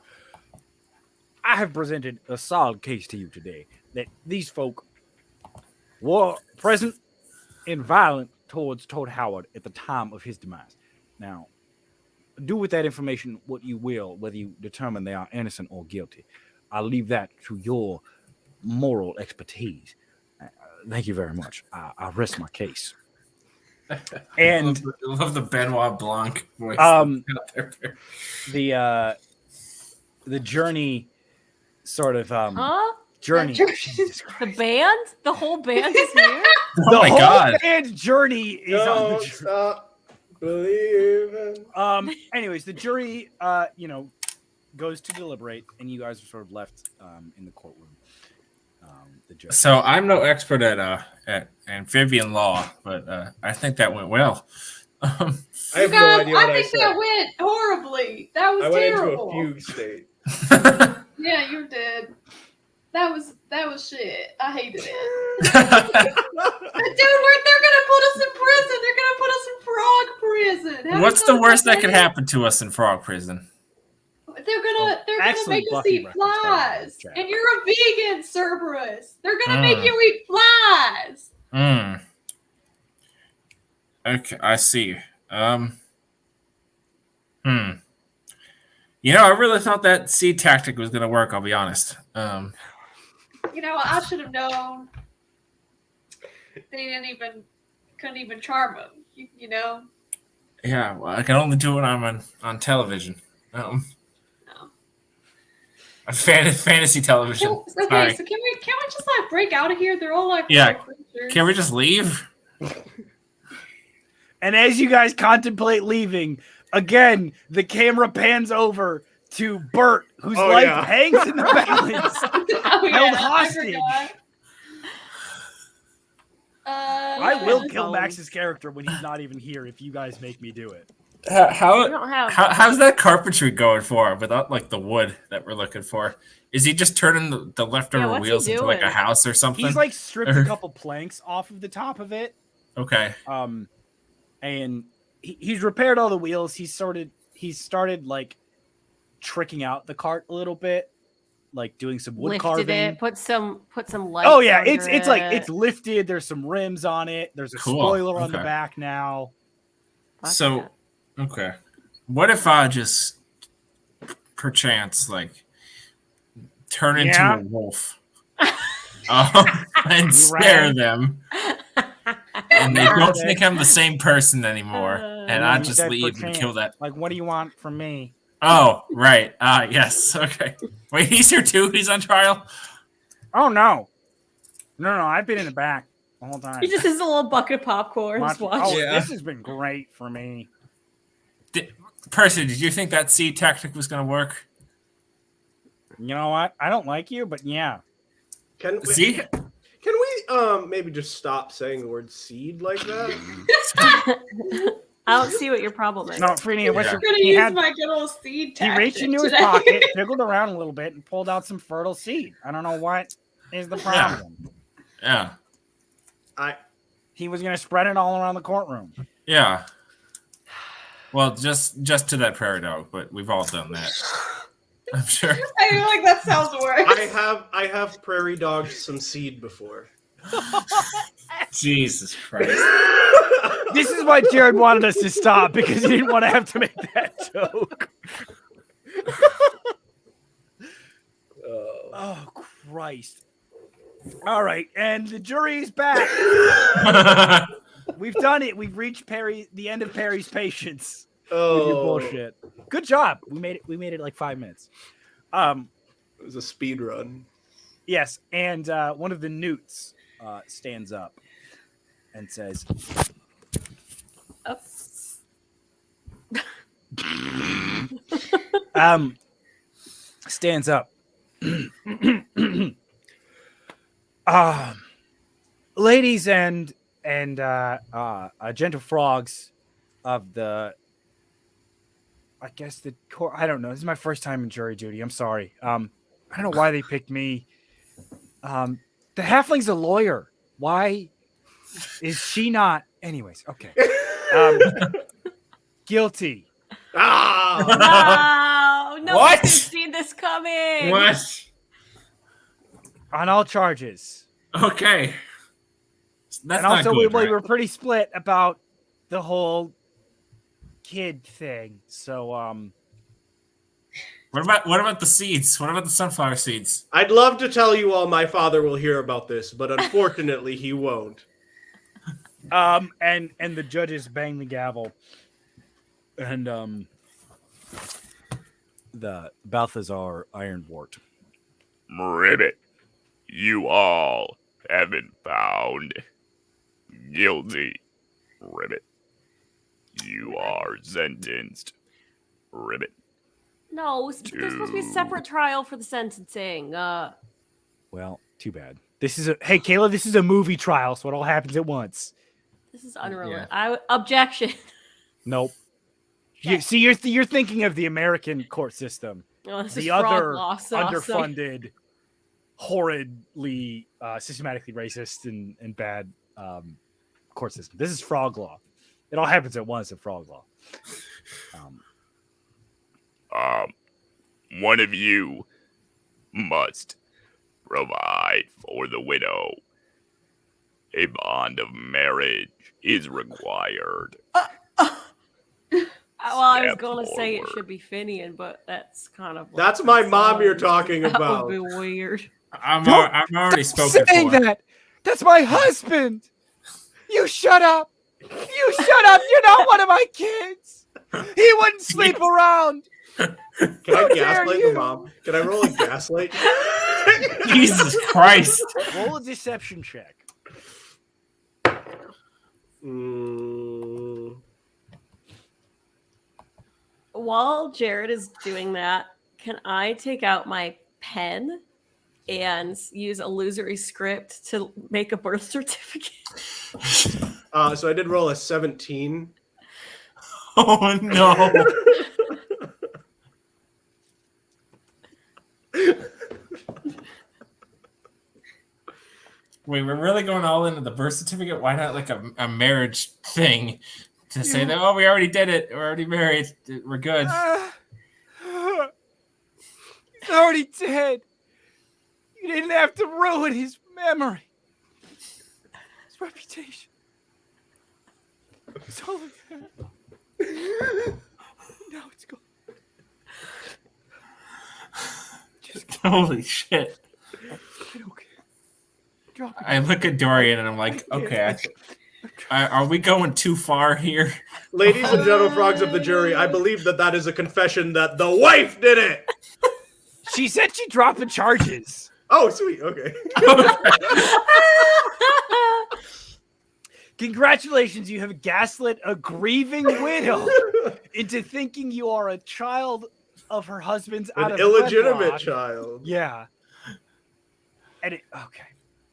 I have presented a solid case to you today that these folk were present and violent towards Toad Howard at the time of his demise. Now, do with that information what you will, whether you determine they are innocent or guilty. I'll leave that to your moral expertise. Thank you very much. I rest my case. And I love the Benoit Blanc voice. The journey sort of journey. Jesus The Christ. band? The whole band is here? Oh my whole god. band journey is on Don't the stop believing. Anyways, the jury goes to deliberate, and you guys are sort of left in the courtroom. The judge. So I'm no expert at amphibian law, but I think that went well. I You have no guys, idea what I I think said. that went horribly. That was I went terrible. into a fugue state. Yeah, you did. That was shit. I hated it. What's Dude, they're gonna put us in prison. They're gonna put us in frog prison. How do you the know worst that could is? happen to us in frog prison? They're gonna Actually, make us Buffy eat referenced that in flies. the chat. And you're a vegan, Cerberus. They're gonna make you eat flies. Okay, I see. You know, I really thought that seed tactic was gonna work, I'll be honest. You know, I should have known. They couldn't even charm them. You know. Yeah, well, I can only do it when I'm on television. No. Fantasy television. Okay, Sorry. so can we just like break out of here? They're all like Yeah. little creatures. Can we just leave? And as you guys contemplate leaving, again, the camera pans over to Bert, whose Oh, life yeah. hangs in the balance. Oh, yeah, Held I hostage. forgot. I will kill Max's character when he's not even here if you guys make me do it. We don't have. How's that carpentry going for without like the wood that we're looking for? Is he just turning the leftover what's he wheels into like a doing? house or something? He's like stripped a couple planks off of the top of it. Okay. And he's repaired all the wheels. He's started like tricking out the cart a little bit, like doing some wood Lifted carving. it, put some lights. Oh yeah, under it's like it. it's lifted. There's some rims on it. There's a Cool. spoiler on the Okay. back now. Fuck So, yeah. okay. What if I just perchance like turn into Yeah. a wolf and You spare ran. them, and they don't think I'm the same person anymore, and I You just said leave and perchance. kill that. Like, what do you want from me? Oh, right. Yes. Okay. Wait, he's here too. He's on trial. Oh no, no! I've been in the back. the whole time. He just has a little bucket of popcorn. Just Watching- watch. Oh, Yeah. this has been great for me. Percy, did you think that seed tactic was going to work? You know what? I don't like you, but yeah. Can See? we maybe just stop saying the word seed like that? I don't see what your problem is. No, Freeney, what's Yeah. your... I'm gonna He, use had, my good old seed he tactic reached into his today. pocket, jiggled around a little bit, and pulled out some fertile seed. I don't know what is the problem. Yeah. He was going to spread it all around the courtroom. Yeah. Well, just to that prairie dog, but we've all done that. I'm sure. I feel like that sounds worse. I have prairie dogged some seed before. Jesus Christ. This is why Jared wanted us to stop, because he didn't want to have to make that joke. Oh, Christ. All right, and the jury is back. We've done it. We've reached the end of Perry's patience with your bullshit. Good job. We made it. We made it like 5 minutes. It was a speed run. Yes, and one of the newts stands up and says, stands up. Ladies and gentle frogs of the, I guess the court. I don't know. This is my first time in jury duty. I'm sorry. I don't know why they picked me. The halfling's a lawyer. Why is she not? Anyways, okay. Guilty. Ah! No, What? nobody's seen this coming. What? On all charges. Okay. That's And also, not we good, right? were pretty split about the whole kid thing. So, What about the seeds? What about the sunflower seeds? I'd love to tell you all my father will hear about this, but unfortunately he won't. and the judges bang the gavel, and the Balthazar Ironwort. Ribbit, you all have been found guilty. Ribbit, you are sentenced. Ribbit. No, there's supposed to be a separate trial for the sentencing. Well, too bad. This is hey Kayla, this is a movie trial, so it all happens at once. This is unrealistic. Objection. Nope. Okay. You see, you're thinking of the American court system, Oh, this is the frog other law, so I'll say. underfunded, horridly, systematically racist and bad court system. This is frog law. It all happens at once at frog law. One of you must provide for the widow. A bond of marriage is required. Well, I was Step going to say it forward. should be Finian, but that's kind of. That's my mom you're talking That about. would be weird. I'm already spoken saying for. that. That's my husband. You shut up. You shut up. You're not one of my kids. He wouldn't sleep around. Can I How dare gaslight you? the mom? Can I roll a gaslight? Jesus Christ. Roll a deception check. Mm, While Jared is doing that, can I take out my pen and use illusory script to make a birth certificate? so I did roll a 17. Oh no. Wait, we're really going all into the birth certificate? Why not like a marriage thing to say that, oh, we already did it. We're already married. We're good. He's already dead. You didn't have to ruin his memory, his reputation. It's all I had. Now it's gone. Holy shit. Okay. Drop it. I look at Dorian and I'm like, okay, are we going too far here? Ladies and gentle frogs of the jury, I believe that is a confession that the wife did it. She said she dropped the charges. Oh, sweet. Okay. Congratulations, you have gaslit a grieving widow into thinking you are a child of her husband's out An of illegitimate wedlock. child. Yeah. And okay.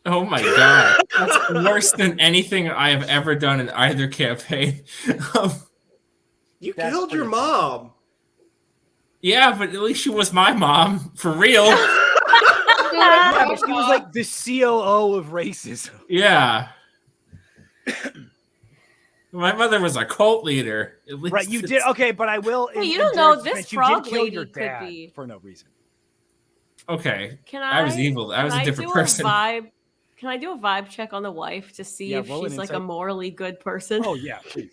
Oh my god. That's worse than anything I have ever done in either campaign. You That's killed your pretty- mom. Yeah, but at least she was my mom. For real. Yeah, but she was like the COO of racism. Yeah. My mother was a cult leader. At least Right, you it's- did. Okay, but I will. Hey, you in don't know Jared's this defense, frog you did kill lady your could dad be- for no reason. Okay. Can I was evil. I was a different person. Can I do a vibe check on the wife to see Yeah, if roll an she's like a insight. morally good person? Oh yeah, please.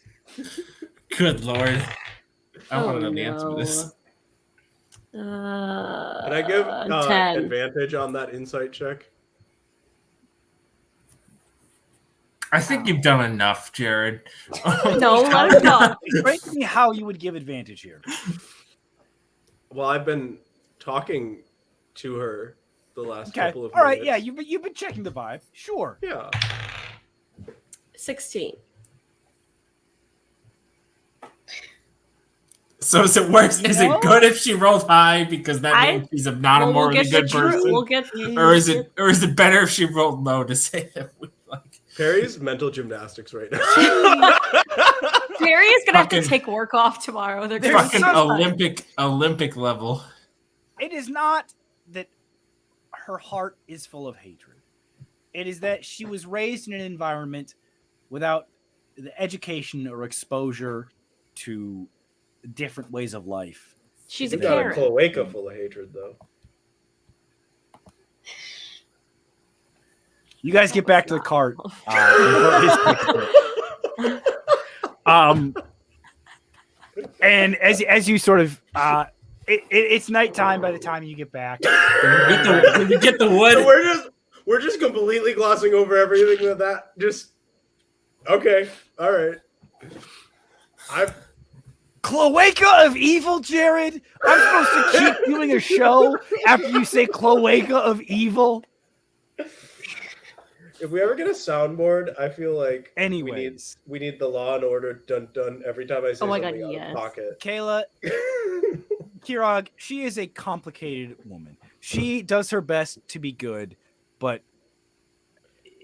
Good lord. I want to know the no. answer to this. Can I give 10. advantage on that insight check? I think you've done enough, Jared. No, let her go. Explain to me how you would give advantage here. Well, I've been talking to her the last Okay. couple of All right. minutes. Yeah, you've been checking the vibe. Sure. Yeah. 16. So is it worse? Is No. it good if she rolled high because that I- means she's not a Well, morally the good truth. person? We'll get Or is it better if she rolled low to say that we like Perry's mental gymnastics right now. Perry is gonna have to Fucking- take work off tomorrow. They're There's gonna fucking some- Olympic level? It is not that her heart is full of hatred. It is that she was raised in an environment without the education or exposure to different ways of life. She's You a got a Karen. cloaca full of hatred, though. You guys get back to the cart. And as you sort of it's nighttime by the time you get back. Did you get the wood? So we're just completely glossing over everything that just okay. All right. Cloaca of evil, Jared. I'm supposed to keep doing a show after you say cloaca of evil. If we ever get a soundboard, I feel like Anyways, we need the Law and Order dun dun every time I say Oh my God, something out yes. of pocket. Kayla, Kirog, she is a complicated woman. She does her best to be good, but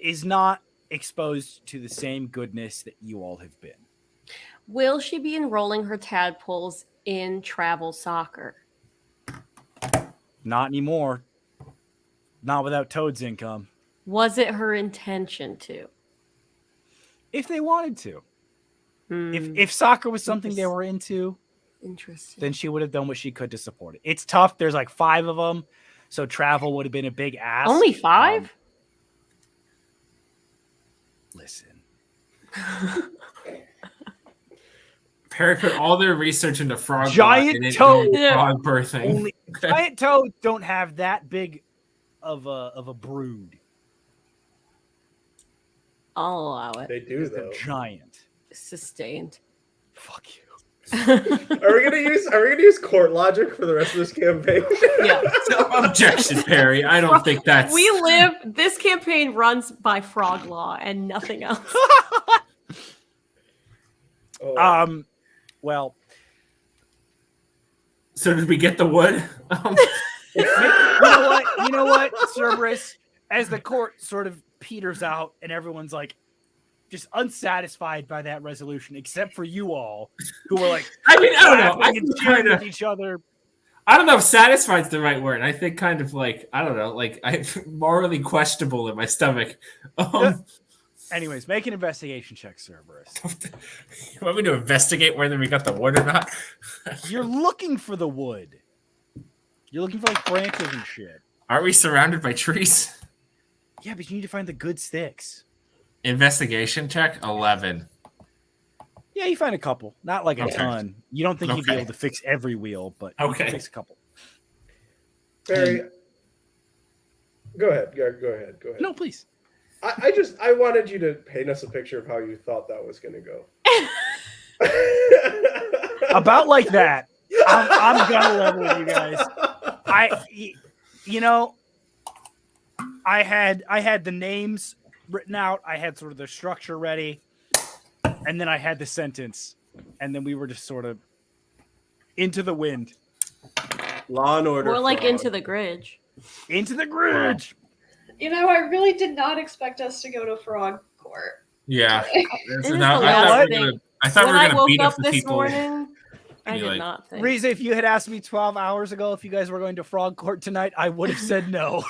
is not exposed to the same goodness that you all have been. Will she be enrolling her tadpoles in travel soccer? Not anymore. Not without Toad's income. Was it her intention to? If they wanted to. Hmm, If soccer was something they were into, interesting. then she would have done what she could to support it. It's tough. There's like 5 of them. So travel would have been a big ask. Only 5? Listen. Perry put all their research into frog Giant and it toad. ignored frog birthing. Only giant toads don't have that big of a brood. I'll allow it. They do Because they're though. giant. Sustained. Fuck you. Are we gonna use court logic for the rest of this campaign? Yeah. Objection, Perry. I don't think that's. This campaign runs by frog law and nothing else. Oh, Well, So did we get the wood? you know what, Cerberus? As the court sort of peters out and everyone's like just unsatisfied by that resolution, except for you all, who were like, I mean, I don't know. I laughing and think cheering kind with of. each other. I don't know if satisfied's the right word. I think kind of like I don't know, like I morally questionable in my stomach. Anyways, make an investigation check, Cerberus. You want me to investigate whether we got the wood or not? You're looking for the wood. You're looking for like branches and shit. Are we surrounded by trees? Yeah, but you need to find the good sticks. Investigation check 11. Yeah, you find a couple. Not like a Okay. ton. You don't think you'd be Okay. able to fix every wheel, but you Okay. can fix a couple. Barry, go ahead. Go ahead. No, please. I wanted you to paint us a picture of how you thought that was going to go. About like that. I'm gonna level with you guys. I had the names written out. I had sort of the structure ready. and then I had the sentence, and then we were just sort of into the wind. Law and Order. More like Frog. Into the Gridge. Into the gridge. You know, I really did not expect us to go to Frog Court. Yeah. It is the I thought last we were thing. I thought we When were I gonna woke beat up up the this people. morning, I be did like- not think. Riza, if you had asked me 12 hours ago if you guys were going to Frog Court tonight, I would have said no.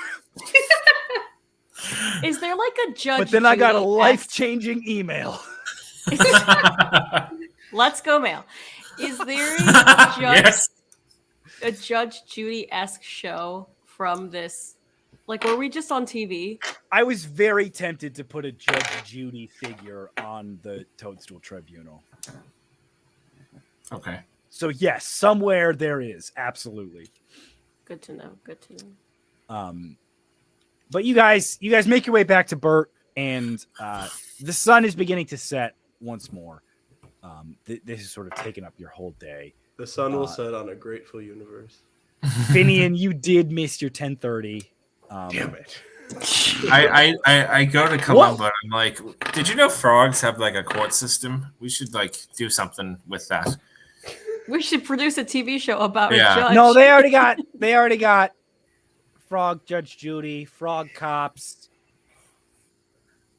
Is there like a Judge But then I got a Judy-esque- life-changing email. Let's go mail. Is there Yes. a Judge Judy-esque show from this? Like, were we just on TV? I was very tempted to put a Judge Judy figure on the Toadstool Tribunal. Okay. So yes, somewhere there is, absolutely. Good to know. Good to know. But you guys make your way back to Bert, and the sun is beginning to set once more. This is sort of taking up your whole day. The sun will set on a grateful universe. Finian, you did miss your 10:30. Damn it. I go to Columbo and I'm like, did you know frogs have like a court system? We should like do something with that. We should produce a TV show about Yeah. a judge. No, they already got Frog Judge Judy, Frog Cops,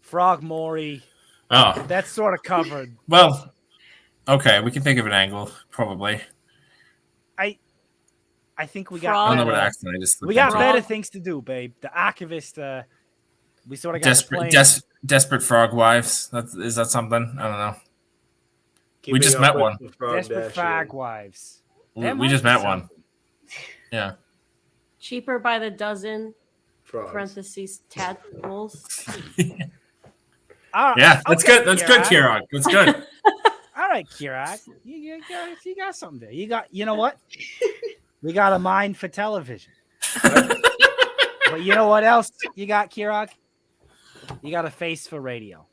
Frog Maury. Oh, That's sort of covered. well, okay, we can think of an angle, probably. I think we I got don't know better, what accent I just we got into. better things to do, babe. The archivist, we sort of got the plane. Desperate frog wives. Is that something? I don't know. Keeping just up met with one. the Frog Desperate Dash, Fag Wives. We That might just be met one. something. Yeah. Cheaper by the dozen. Frogs. Parentheses tadpoles. All right, Yeah, that's okay, good. That's good, Kieran. Kirog. That's good. All right, Kieran. You got something there. You know what? We got a mind for television. But you know what else you got, Kieran? You got a face for radio.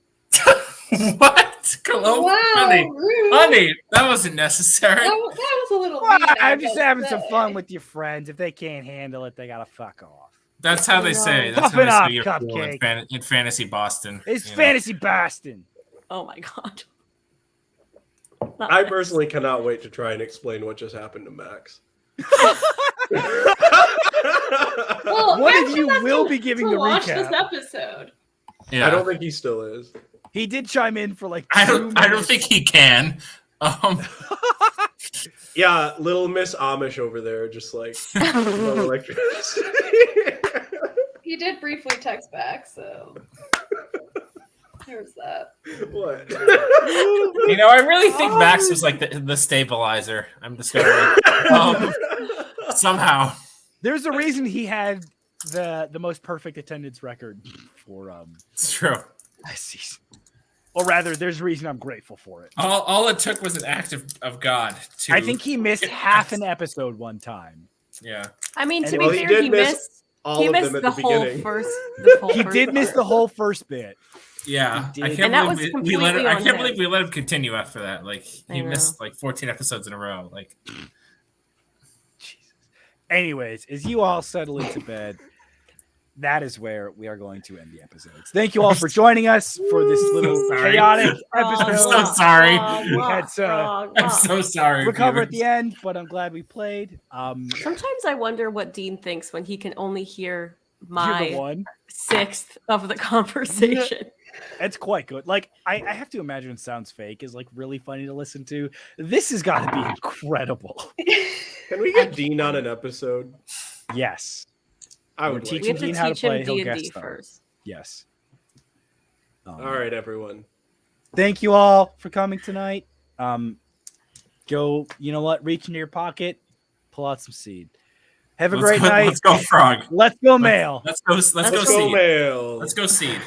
What? Hello, Wow, honey. rude. Honey, that wasn't necessary. That was a little Well, mean, I I'm just gotta having some say. fun with your friends. If they can't handle it, they gotta fuck off. That's how they say. That's Puff how it they up, say you're cool cupcake. in fantasy Boston. It's you know. fantasy Boston. Oh my god. I personally cannot wait to try and explain what just happened to Max. Well, One of Max you has will to- be giving to the watch recap. this episode. Yeah. I don't think he still is. He did chime in for like I 2 don't minutes. think he can. Yeah, little Miss Amish over there, just like no electricity. He did briefly text back, so there's that. What? You know, I really think Max was like the stabilizer. I'm discovering somehow. There's a reason he had the most perfect attendance record for It's true. last season. Or rather, there's a reason I'm grateful for it. All it took was an act of God. To, I think he missed half an episode one time. Yeah. I mean, to And be well, he fair, did he miss missed. all He of missed them at the the whole beginning. first. He did miss the whole first bit. Yeah. He I did. can't And that believe was we let completely I on can't him. believe we let him continue after that. Like I he know. missed like 14 episodes in a row. Like Jesus. Anyways, as you all settle into bed, that is where we are going to end the episodes. Thank you all for joining us for this little sorry. chaotic I'm episode. so sorry. We had to I'm so sorry. recover at viewers. the end, but I'm glad we played. Sometimes I wonder what Dean thinks when he can only hear You're the my one. sixth of the conversation. It's quite good. Like I have to imagine Sounds Fake is like really funny to listen to. This has got to be incredible. Can we get Dean on an episode? Yes. I We're would like teaching We have to Dean how to teach play, him he'll D&D guest star. first. Yes. All right, everyone. Thank you all for coming tonight. Go, you know what? Reach into your pocket, pull out some seed. Have a great night. Let's go frog. Let's go mail. Let's go Let's Let's go go seed. mail. Let's go seed.